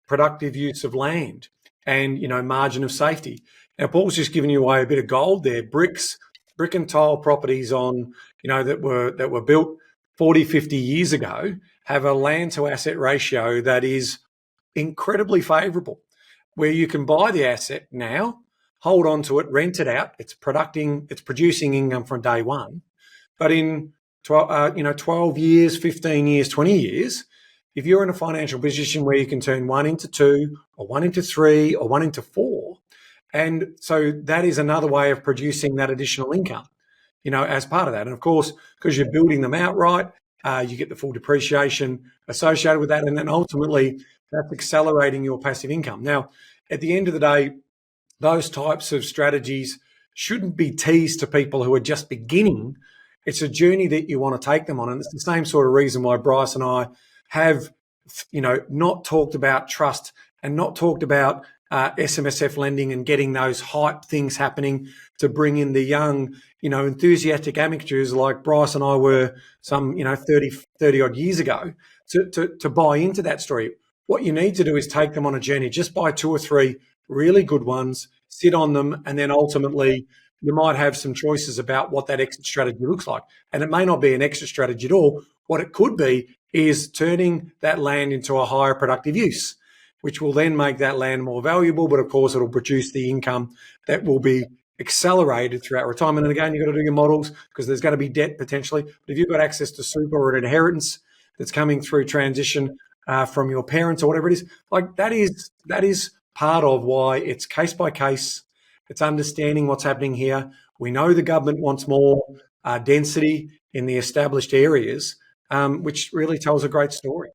productive use of land and, margin of safety. Now, Paul's just giving you away a bit of gold there. Brick and tile properties on, that were built 40, 50 years ago have a land to asset ratio that is incredibly favourable, where you can buy the asset now, hold on to it, rent it out. It's producing income from day one. But in 12 years, 15 years, 20 years, if you're in a financial position where you can turn 1 into 2 or 1 into 3 or 1 into 4, and so that is another way of producing that additional income, as part of that. And of course, because you're building them outright, you get the full depreciation associated with that. And then ultimately that's accelerating your passive income. Now, at the end of the day, those types of strategies shouldn't be teased to people who are just beginning. It's a journey that you want to take them on. And it's the same sort of reason why Bryce and I have, not talked about trust and not talked about SMSF lending and getting those hype things happening to bring in the young, enthusiastic amateurs like Bryce and I were some, 30 odd years ago to buy into that story. What you need to do is take them on a journey. Just buy 2 or 3 really good ones, sit on them, and then ultimately you might have some choices about what that exit strategy looks like. And it may not be an exit strategy at all. What it could be is turning that land into a higher productive use, which will then make that land more valuable. But of course, it'll produce the income that will be accelerated throughout retirement. And again, you've got to do your models, because there's going to be debt potentially. But if you've got access to super or an inheritance that's coming through transition from your parents or whatever it is, like that is part of why it's case by case. It's understanding what's happening here. We know the government wants more density in the established areas, which really tells a great story.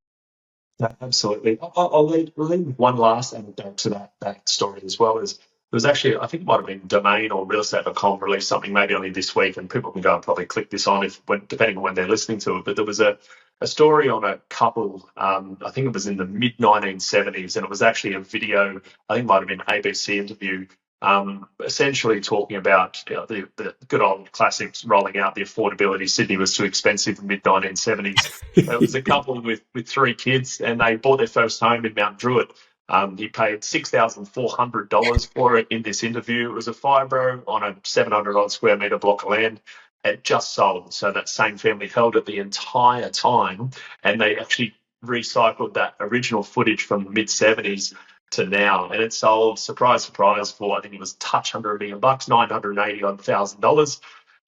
Yeah, absolutely. I'll leave one last anecdote to that story as well. There was actually, I think it might have been Domain or realestate.com released something maybe only this week, and people can go and probably click this on depending on when they're listening to it. But there was a story on a couple, I think it was in the mid-1970s, and it was actually a video, I think it might have been an ABC interview, essentially talking about the good old classics rolling out the affordability. Sydney was too expensive in the mid-1970s. There was a couple with 3 kids, and they bought their first home in Mount Druitt. He paid $6,400 for it in this interview. It was a fibro on a 700 odd square metre block of land. it just sold. So that same family held it the entire time, and they actually recycled that original footage from the mid-70s to now, and it sold, surprise, surprise, for I think it was touch under $1 million, $980,000.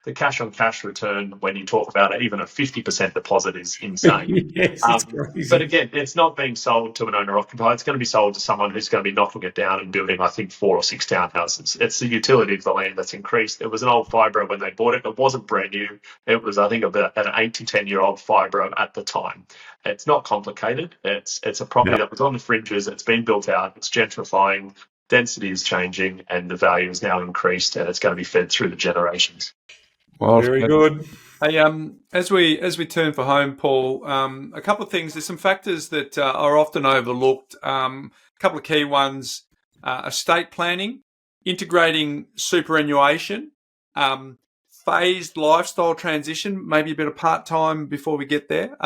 The cash on cash return, when you talk about it, even a 50% deposit is insane. Yes, it's crazy. But again, it's not being sold to an owner occupier. It's going to be sold to someone who's going to be knocking it down and building, I think, 4 or 6 townhouses. It's the utility of the land that's increased. It was an old fibro when they bought it. It wasn't brand new. It was, I think, about an 8 to 10-year-old fibro at the time. It's not complicated. It's a property that was on the fringes. It's been built out. It's gentrifying. Density is changing, and the value is now increased, and it's going to be fed through the generations. Well, very good. Hey, as we turn for home, Paul, a couple of things. There's some factors that are often overlooked. A couple of key ones: estate planning, integrating superannuation, phased lifestyle transition, maybe a bit of part-time before we get there.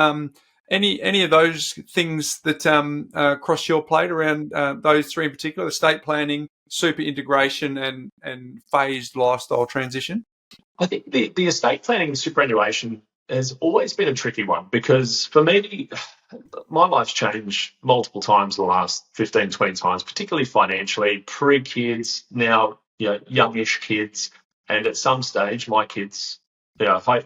Any of those things that cross your plate around those three in particular: estate planning, super integration, and phased lifestyle transition? I think the estate planning and superannuation has always been a tricky one, because for me, my life's changed multiple times in the last 15, 20 times, particularly financially, pre-kids, now youngish kids, and at some stage my kids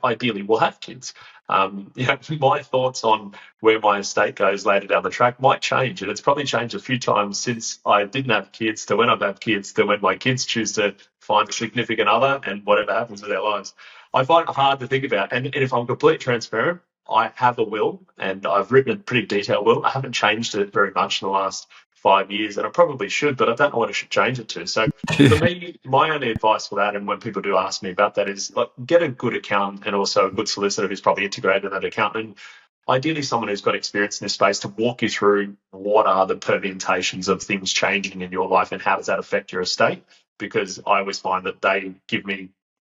ideally will have kids. My thoughts on where my estate goes later down the track might change, and it's probably changed a few times since I didn't have kids to when I've had kids to when my kids choose to find a significant other and whatever happens with their lives. I find it hard to think about, and if I'm completely transparent, I have a will, and I've written a pretty detailed will. I haven't changed it very much in the last 5 years, and I probably should, but I don't know what I should change it to. So for me, my only advice for that, and when people do ask me about that, is get a good accountant and also a good solicitor who's probably integrated in that accountant. Ideally, someone who's got experience in this space to walk you through what are the permutations of things changing in your life and how does that affect your estate, because I always find that they give me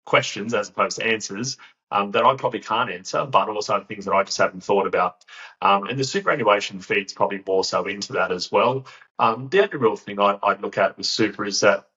questions as opposed to answers that I probably can't answer, but also things that I just haven't thought about. And the superannuation feeds probably more so into that as well. The only real thing I'd look at with super is that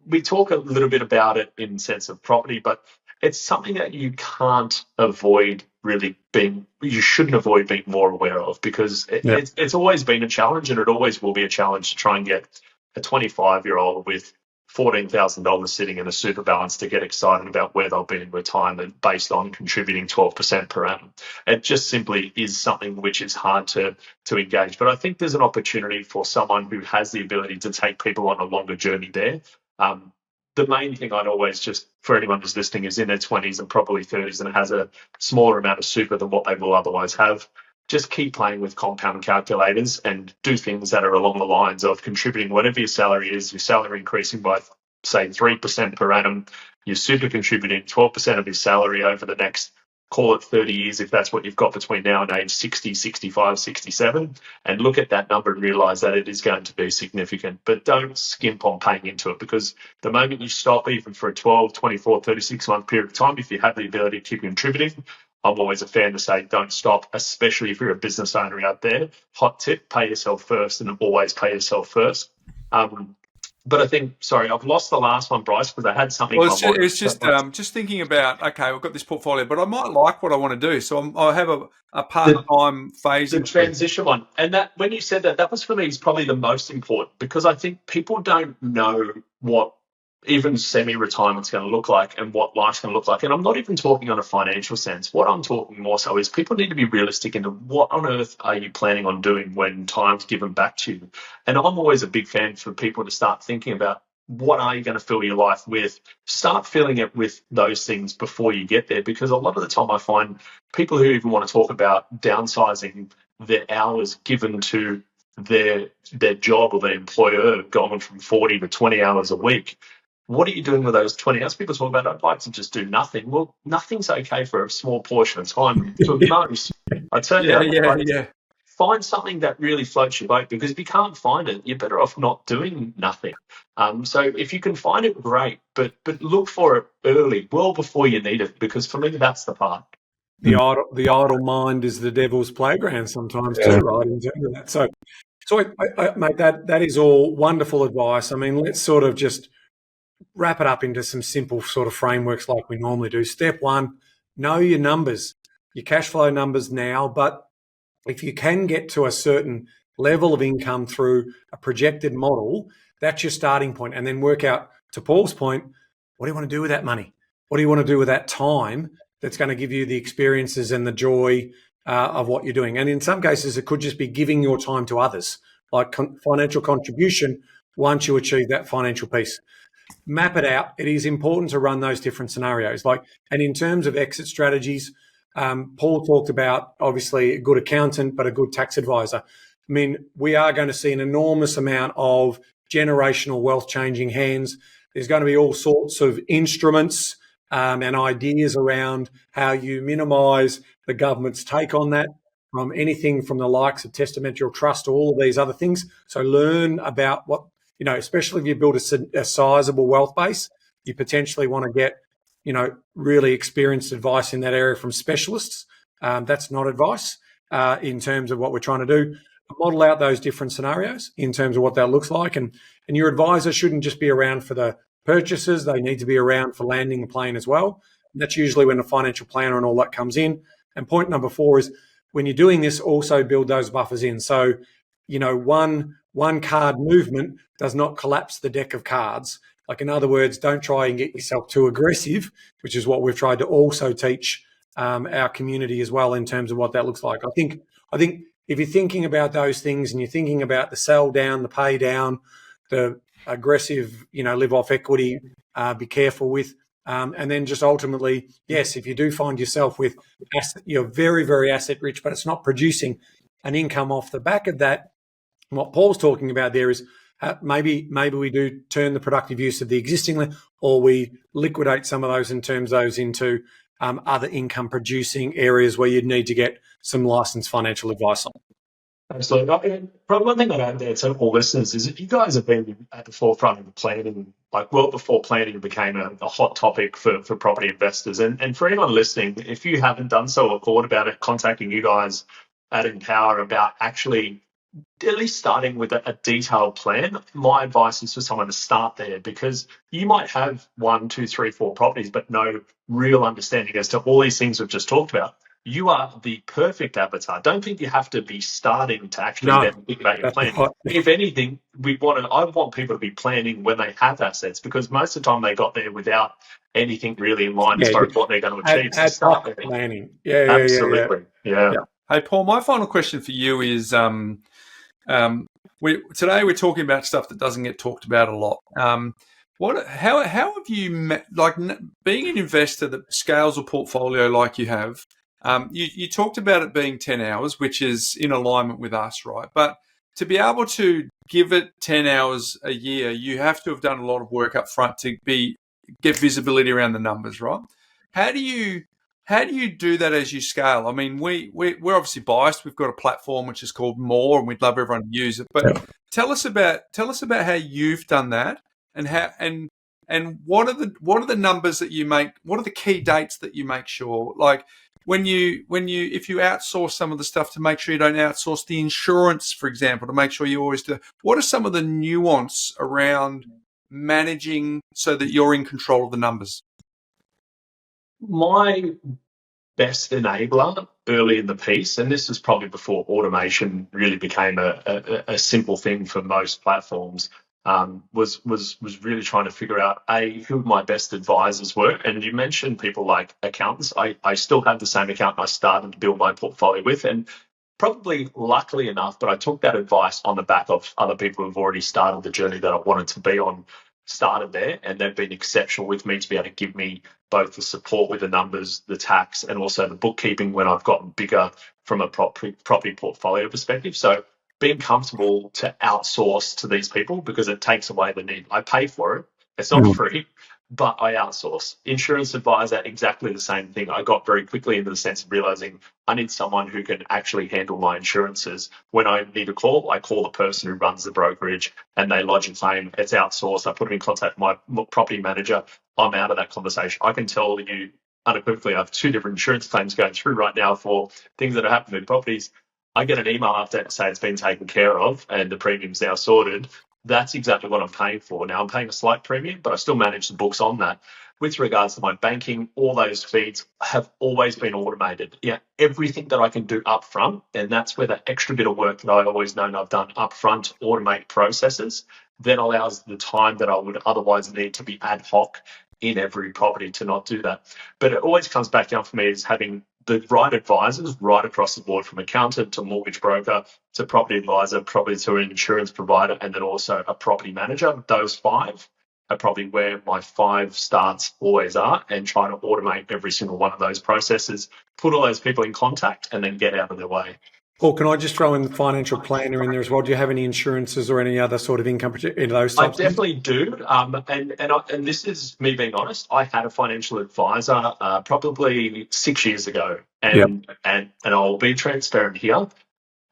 we talk a little bit about it in the sense of property, but it's something that you can't avoid you shouldn't avoid being more aware of, because it's always been a challenge, and it always will be a challenge to try and get a 25-year-old with $14,000 sitting in a super balance to get excited about where they'll be in retirement based on contributing 12% per annum. It just simply is something which is hard to engage. But I think there's an opportunity for someone who has the ability to take people on a longer journey there. The main thing I'd always, just for anyone who's listening, is in their 20s and probably 30s and has a smaller amount of super than what they will otherwise have, just keep playing with compound calculators and do things that are along the lines of contributing whatever your salary is, your salary increasing by, say, 3% per annum, you're super contributing 12% of your salary over the next, call it 30 years, if that's what you've got between now and age 60, 65, 67, and look at that number and realize that it is going to be significant. But don't skimp on paying into it, because the moment you stop, even for a 12, 24, 36-month period of time, if you have the ability to keep contributing, I'm always a fan to say don't stop, especially if you're a business owner out there. Hot tip, pay yourself first, and always pay yourself first. But I think, sorry, I've lost the last one, Bryce, because I had something. Well, it's just thinking about, okay, we've got this portfolio, but I might like what I want to do. So I have a part-time phase. The transition one. And that, when you said that was for me is probably the most important, because I think people don't know what even semi-retirement's going to look like and what life's going to look like. And I'm not even talking on a financial sense. What I'm talking more so is people need to be realistic into what on earth are you planning on doing when time's given back to you. And I'm always a big fan for people to start thinking about what are you going to fill your life with. Start filling it with those things before you get there, because a lot of the time I find people who even want to talk about downsizing their hours given to their job or their employer, going from 40 to 20 hours a week. What are you doing with those 20 hours? People talk about, I'd like to just do nothing. Well, nothing's okay for a small portion of time. For most, I'd say find something that really floats your boat, because if you can't find it, you're better off not doing nothing. So if you can find it, great, but look for it early, well before you need it, because for me, that's the part. The idle mind is the devil's playground sometimes too, right? In terms of that. So mate, that is all wonderful advice. I mean, let's sort of just wrap it up into some simple sort of frameworks like we normally do. Step one, know your numbers, your cash flow numbers now. But if you can get to a certain level of income through a projected model, that's your starting point. And then work out, to Paul's point, what do you want to do with that money? What do you want to do with that time that's going to give you the experiences and the joy of what you're doing? And in some cases, it could just be giving your time to others, like financial contribution once you achieve that financial piece. Map it out. It is important to run those different scenarios. And in terms of exit strategies, Paul talked about, obviously, a good accountant, but a good tax advisor. I mean, we are going to see an enormous amount of generational wealth changing hands. There's going to be all sorts of instruments and ideas around how you minimise the government's take on that, from anything from the likes of testamentary trust to all of these other things. So learn about what, especially if you build a sizable wealth base, you potentially want to get, really experienced advice in that area from specialists. That's not advice in terms of what we're trying to do. Model out those different scenarios in terms of what that looks like. And your advisor shouldn't just be around for the purchases. They need to be around for landing the plane as well. And that's usually when the financial planner and all that comes in. And point number 4 is, when you're doing this, also build those buffers in. So, one card movement does not collapse the deck of cards. Like, in other words, don't try and get yourself too aggressive, which is what we've tried to also teach our community as well in terms of what that looks like. I think if you're thinking about those things and you're thinking about the sell down, the pay down, the aggressive, live off equity, be careful with, and then just ultimately, yes, if you do find yourself with you're very, very asset rich, but it's not producing an income off the back of that, what Paul's talking about there is maybe we do turn the productive use of the existing, or we liquidate some of those and turn those into other income producing areas where you'd need to get some licensed financial advice on. Absolutely. Probably one thing I'd add there to all listeners is, if you guys have been at the forefront of planning, like well before planning became a hot topic for property investors, and for anyone listening, if you haven't done so or thought about it, contacting you guys at Empower about actually at least starting with a detailed plan, my advice is for someone to start there, because you might have 1, 2, 3, 4 properties, but no real understanding as to all these things we've just talked about. You are the perfect avatar. Don't think you have to be starting to actually think about your plan. Right. If anything, I want people to be planning when they have assets, because most of the time they got there without anything really in mind as far as what they're going to achieve. So start there. Planning. Absolutely. Yeah. Hey, Paul, my final question for you is, today we're talking about stuff that doesn't get talked about a lot. How have you, being an investor that scales a portfolio like you have? You talked about it being 10 hours, which is in alignment with us, right? But to be able to give it 10 hours a year, you have to have done a lot of work up front to get visibility around the numbers, right? How do you do that as you scale? I mean, we're obviously biased. We've got a platform which is called More, and we'd love everyone to use it. But tell us about how you've done that, and how and what are the numbers that you make? What are the key dates that you make sure, like, if you outsource some of the stuff, to make sure you don't outsource the insurance, for example, to make sure you always do. What are some of the nuance around managing so that you're in control of the numbers? My best enabler early in the piece, and this was probably before automation really became a simple thing for most platforms, was really trying to figure out who my best advisors were. And you mentioned people like accountants. I still have the same accountant I started to build my portfolio with, and probably luckily enough, but I took that advice on the back of other people who've already started the journey that I wanted to be on, started there, and they've been exceptional with me to be able to give me both the support with the numbers, the tax, and also the bookkeeping when I've gotten bigger from a property portfolio perspective. So being comfortable to outsource to these people, because it takes away the need. I pay for it. It's not free, but I outsource. Insurance advisor, exactly the same thing. I got very quickly into the sense of realizing I need someone who can actually handle my insurances. When I need a call, I call the person who runs the brokerage and they lodge a claim. It's outsourced. I put them in contact with my property manager. I'm out of that conversation. I can tell you unequivocally, I have 2 different insurance claims going through right now for things that have happened with properties. I get an email after that to say it's been taken care of and the premium's now sorted. that's exactly what I'm paying for. Now I'm paying a slight premium, but I still manage the books on that. With regards to my banking, all those feeds have always been automated. Yeah, everything that I can do up front, and that's where that extra bit of work that I always known I've done up front, automate processes, then allows the time that I would otherwise need to be ad hoc in every property to not do that. But it always comes back down for me is having the right advisors right across the board, from accountant to mortgage broker to property advisor, probably to an insurance provider, and then also a property manager. Those 5 are probably where my 5 starts always are, and trying to automate every single one of those processes, put all those people in contact, and then get out of their way. Paul, can I just throw in the financial planner in there as well? Do you have any insurances or any other sort of income in those types? I definitely do. And this is me being honest. I had a financial advisor probably 6 years ago, and I'll be transparent here.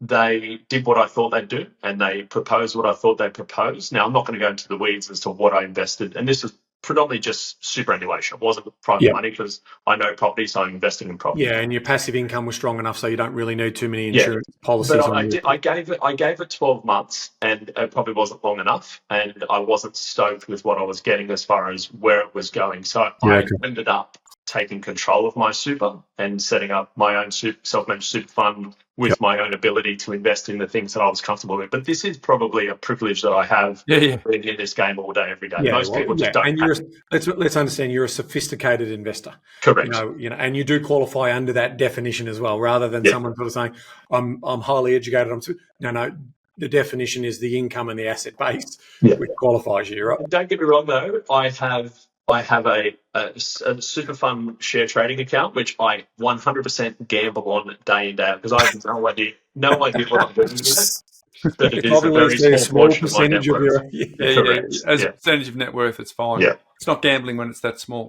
They did what I thought they'd do, and they proposed what I thought they'd propose. Now, I'm not going to go into the weeds as to what I invested, and this is predominantly just superannuation. It wasn't private money, because I know property, so I'm investing in property. Yeah, and your passive income was strong enough, so you don't really need too many insurance policies. But I gave it 12 months, and it probably wasn't long enough, and I wasn't stoked with what I was getting as far as where it was going. So I ended up taking control of my super and setting up my own self-managed super fund with my own ability to invest in the things that I was comfortable with. But this is probably a privilege that I have in this game all day, every day. Most people just don't. And let's understand, you're a sophisticated investor. Correct. You know, and you do qualify under that definition as well, rather than someone sort of saying, I'm highly educated. No. The definition is the income and the asset base, which qualifies you, right? Don't get me wrong, though. I have a super fund share trading account, which I 100% gamble on day in, day out, because I have no idea what I'm doing with it. But it is a very small percentage of your as a percentage of net worth, it's fine. Yeah. It's not gambling when it's that small.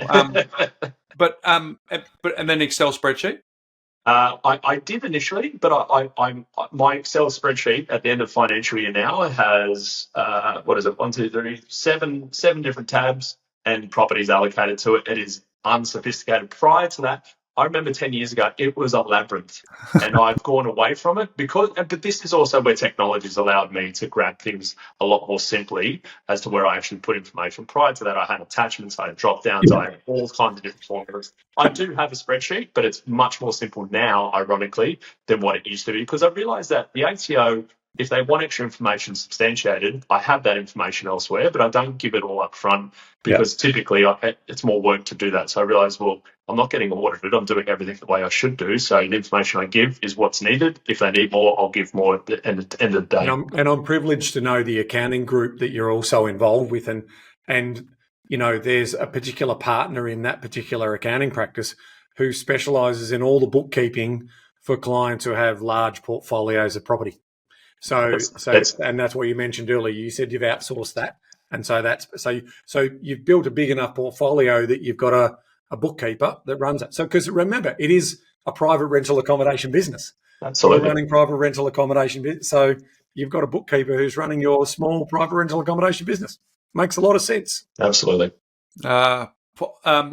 But then Excel spreadsheet. I did initially, but my Excel spreadsheet at the end of financial year now has what is it? 1, 2, 3, 7 different tabs and properties allocated to it. It is unsophisticated. Prior to that, I remember 10 years ago, it was a labyrinth, and I've gone away from it but this is also where technology has allowed me to grab things a lot more simply as to where I actually put information. Prior to that, I had attachments, I had drop downs, I had all kinds of different formulas. I do have a spreadsheet, but it's much more simple now, ironically, than what it used to be, because I realized that the ATO, if they want extra information substantiated, I have that information elsewhere, but I don't give it all up front, because typically it's more work to do that. So I realized, well, I'm not getting audited. I'm doing everything the way I should do. So the information I give is what's needed. If they need more, I'll give more at the end of the day. And I'm privileged to know the accounting group that you're also involved with. And you know, there's a particular partner in that particular accounting practice who specialises in all the bookkeeping for clients who have large portfolios of property. So that's what you mentioned earlier. You said you've outsourced that. And so you've built a big enough portfolio that you've got a bookkeeper that runs it. So, because remember, it is a private rental accommodation business. Absolutely. We're running private rental accommodation business. So you've got a bookkeeper who's running your small private rental accommodation business. Makes a lot of sense. Absolutely.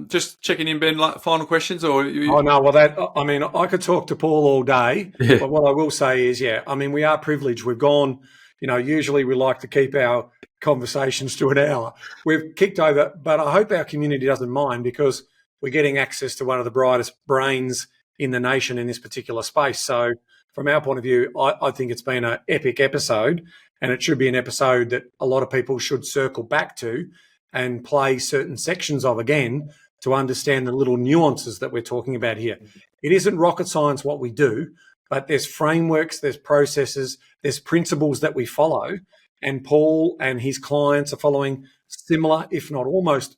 Just checking in, Ben, final questions? Or I could talk to Paul all day, but what I will say is, we are privileged. We've gone, usually we like to keep our conversations to an hour. We've kicked over, but I hope our community doesn't mind, because we're getting access to one of the brightest brains in the nation in this particular space. So from our point of view, I think it's been an epic episode, and it should be an episode that a lot of people should circle back to and play certain sections of again to understand the little nuances that we're talking about here. It isn't rocket science what we do, but there's frameworks, there's processes, there's principles that we follow, and Paul and his clients are following similar, if not almost,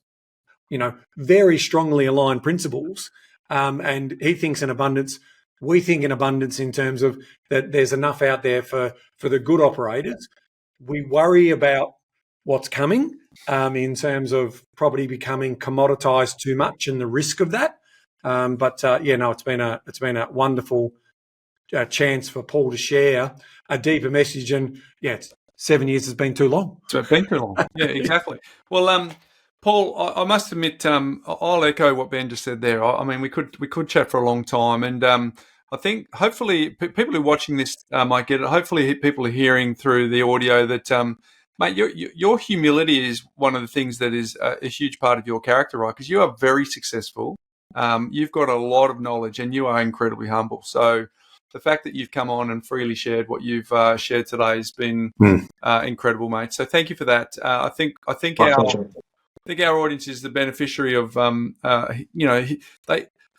very strongly aligned principles. And he thinks in abundance. We think in abundance in terms of that there's enough out there for the good operators. We worry about what's coming in terms of property becoming commoditized too much and the risk of that. It's been a wonderful chance for Paul to share a deeper message. And 7 years has been too long. So it's been too long. Yeah, exactly. Well, Paul, I must admit, I'll echo what Ben just said there. We could chat for a long time, and I think hopefully people who are watching this might get it. Hopefully people are hearing through the audio that Mate, your humility is one of the things that is a huge part of your character, right? Because you are very successful. You've got a lot of knowledge and you are incredibly humble. So the fact that you've come on and freely shared what you've shared today has been incredible, mate. So thank you for that. I think our audience is the beneficiary of,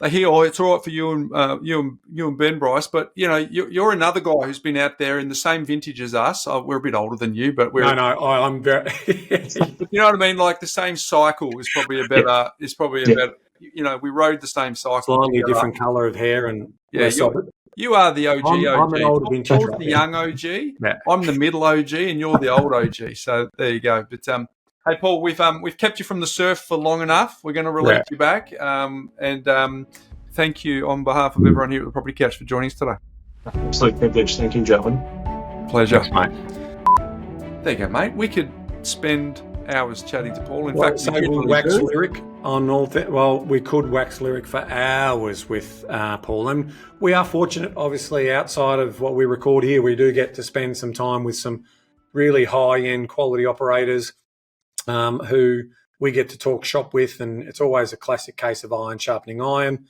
they hear, oh, it's all right for you and Ben, Bryce, but you're another guy who's been out there in the same vintage as us. We're a bit older than you, but I'm very. You know what I mean? Like the same cycle is probably a better. We rode the same cycle. Slightly different colour of hair and you are the OG. I'm an older vintage. Paul's the young OG. Yeah. I'm the middle OG, and you're the old OG. So there you go. But hey, Paul, we've kept you from the surf for long enough. We're going to release you back. And thank you on behalf of everyone here at the Property Couch for joining us today. Absolute privilege. Thank you, gentlemen. Pleasure. Thanks, mate. There you go, mate. We could spend hours chatting to Paul. In fact, we'll wax lyric on all we could wax lyric for hours with Paul. And we are fortunate, obviously, outside of what we record here, we do get to spend some time with some really high-end quality operators who we get to talk shop with, and it's always a classic case of iron sharpening iron.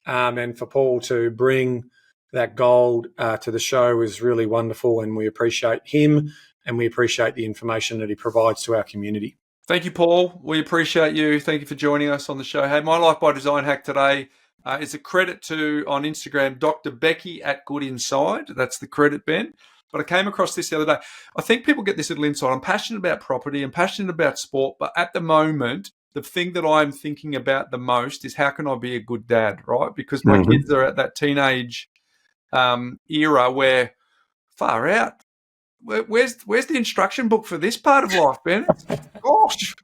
And for Paul to bring that gold to the show is really wonderful, and we appreciate him and we appreciate the information that he provides to our community. Thank you, Paul. We appreciate you. Thank you for joining us on the show. Hey, my Life by Design hack today is a credit to, on Instagram, Dr. Becky at Good Inside. That's the credit, Ben. But I came across this the other day. I think people get this little insight. I'm passionate about property. I'm passionate about sport. But at the moment, the thing that I'm thinking about the most is how can I be a good dad, right? Because my kids are at that teenage era where, far out, where's the instruction book for this part of life, Ben? Gosh,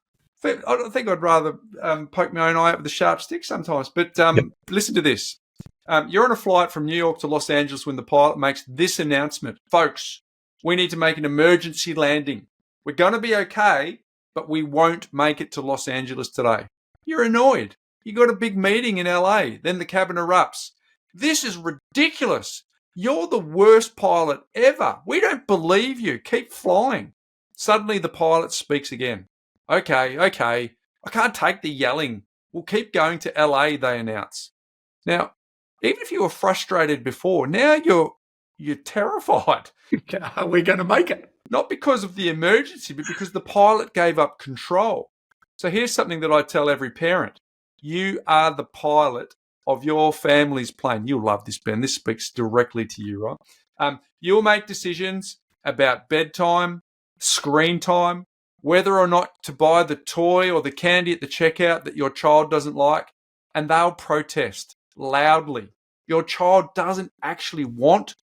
I think I'd rather poke my own eye out with a sharp stick sometimes. But listen to this. You're on a flight from New York to Los Angeles when the pilot makes this announcement. Folks, we need to make an emergency landing. We're going to be okay, but we won't make it to Los Angeles today. You're annoyed. You got a big meeting in LA. Then the cabin erupts. This is ridiculous. You're the worst pilot ever. We don't believe you. Keep flying. Suddenly the pilot speaks again. Okay. I can't take the yelling. We'll keep going to LA, they announce. Now, even if you were frustrated before, now you're terrified. Are we going to make it? Not because of the emergency, but because the pilot gave up control. So here's something that I tell every parent. You are the pilot of your family's plane. You'll love this, Ben. This speaks directly to you, right? You'll make decisions about bedtime, screen time, whether or not to buy the toy or the candy at the checkout that your child doesn't like, and they'll protest loudly. Your child doesn't actually want to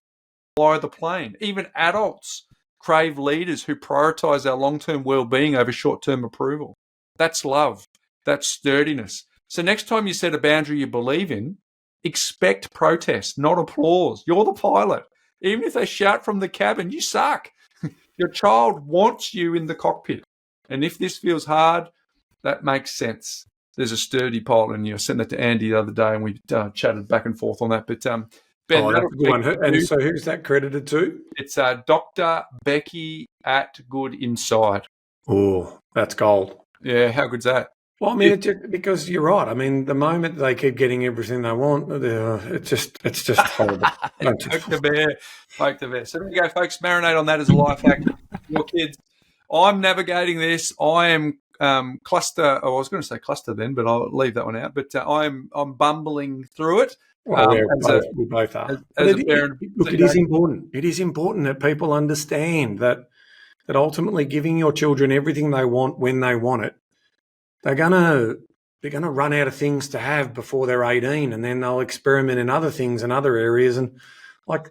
fly the plane. Even adults crave leaders who prioritize our long-term well-being over short-term approval. That's love. That's sturdiness. So next time you set a boundary you believe in, expect protest, not applause. You're the pilot. Even if they shout from the cabin, you suck. Your child wants you in the cockpit. And if this feels hard, that makes sense. There's a sturdy pilot in you. I sent that to Andy the other day, and we chatted back and forth on that. But Ben, that's a good one. And so who's that credited to? It's Dr. Becky at Good Inside. Oh, that's gold. Yeah, how good's that? Well, I mean, because you're right. I mean, the moment they keep getting everything they want, it's just horrible. Poke the bear. So there you go, folks. Marinate on that as a life hack. Your kids. I'm navigating this. I am cluster. Oh, I was going to say cluster then, but I'll leave that one out. But I'm bumbling through it. Well, we both are. As a parent, look, it is important. It is important that people understand that ultimately giving your children everything they want when they want it, they're gonna run out of things to have before they're 18, and then they'll experiment in other things in other areas. And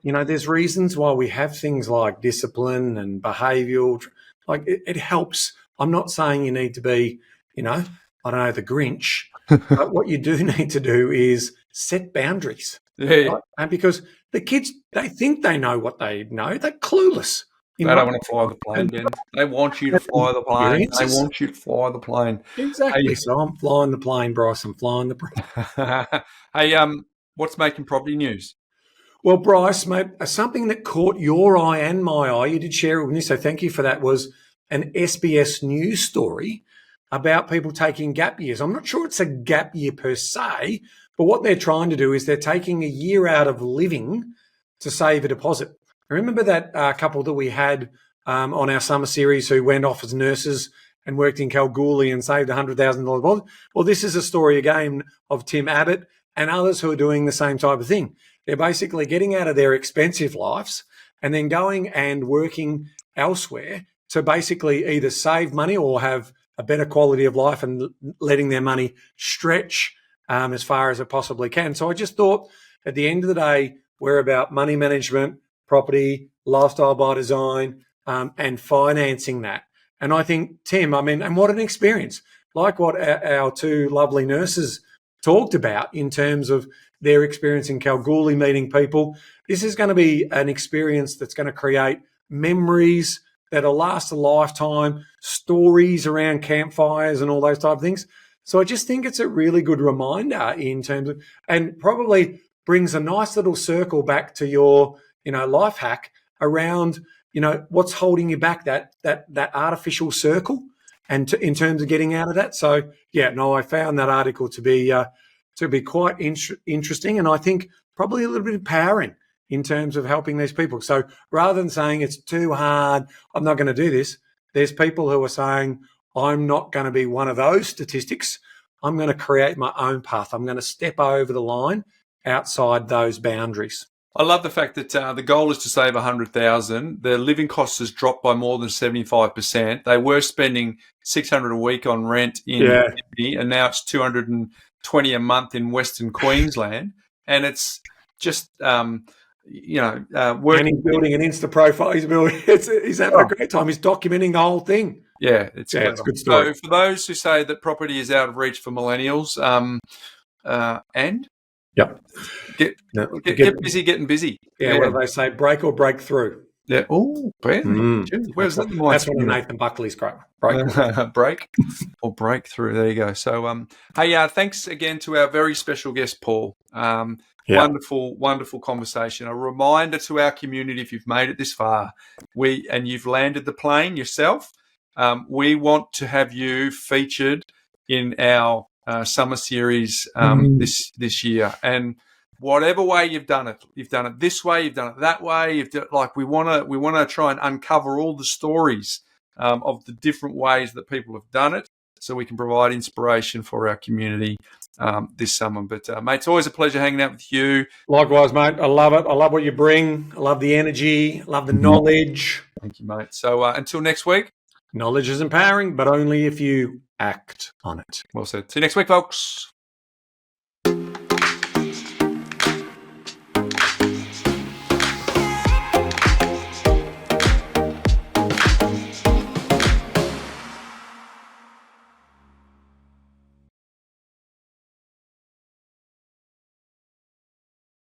there's reasons why we have things like discipline and behavioural. It helps. I'm not saying you need to be, I don't know, the Grinch. But what you do need to do is set boundaries. Yeah. Right? And because the kids, they think they know what they know. They're clueless. They don't want to fly the plane, Ben. They want you to fly the plane. They want you to fly the plane. Exactly. So I'm flying the plane, Bryce. I'm flying the plane. Hey, what's making property news? Well, Bryce, mate, something that caught your eye and my eye, you did share it with me, so thank you for that, was an SBS news story about people taking gap years. I'm not sure it's a gap year per se, but what they're trying to do is they're taking a year out of living to save a deposit. Remember that couple that we had on our summer series who went off as nurses and worked in Kalgoorlie and saved $100,000 deposit? Well, this is a story again of Tim Abbott and others who are doing the same type of thing. They're basically getting out of their expensive lives and then going and working elsewhere to basically either save money or have a better quality of life and letting their money stretch as far as it possibly can. So I just thought at the end of the day, we're about money management, property, lifestyle by design, and financing that. And I think, Tim, and what an experience. Like what our two lovely nurses talked about in terms of their experience in Kalgoorlie meeting people. This is going to be an experience that's going to create memories that'll last a lifetime, stories around campfires and all those type of things. So I just think it's a really good reminder in terms of, and probably brings a nice little circle back to your, life hack around, what's holding you back, that artificial circle, and in terms of getting out of that. So I found that article to be quite interesting, and I think probably a little bit empowering in terms of helping these people. So rather than saying it's too hard, I'm not going to do this, there's people who are saying, I'm not going to be one of those statistics. I'm going to create my own path. I'm going to step over the line outside those boundaries. I love the fact that the goal is to save $100,000. Their living costs has dropped by more than 75%. They were spending $600 a week on rent in Sydney, and now it's $220 a month in Western Queensland. And it's just, working. And he's building an Insta profile. He's having a great time. He's documenting the whole thing. Yeah, it's a good story. So for those who say that property is out of reach for millennials, Yep. Get busy getting busy. Yeah, what do they say? Break or break through. Yeah. Oh, where's that? That's one of Nathan Buckley's quote. Break or break through. There you go. So, thanks again to our very special guest, Paul. Wonderful conversation. A reminder to our community, if you've made it this far, and you've landed the plane yourself, we want to have you featured in our summer series this year, and whatever way you've done it this way, you've done it that way. We want to try and uncover all the stories of the different ways that people have done it, so we can provide inspiration for our community this summer. But mate, it's always a pleasure hanging out with you. Likewise, mate. I love it. I love what you bring. I love the energy. I love the knowledge. Thank you, mate. So until next week. Knowledge is empowering, but only if you act on it. Well said. See you next week, folks.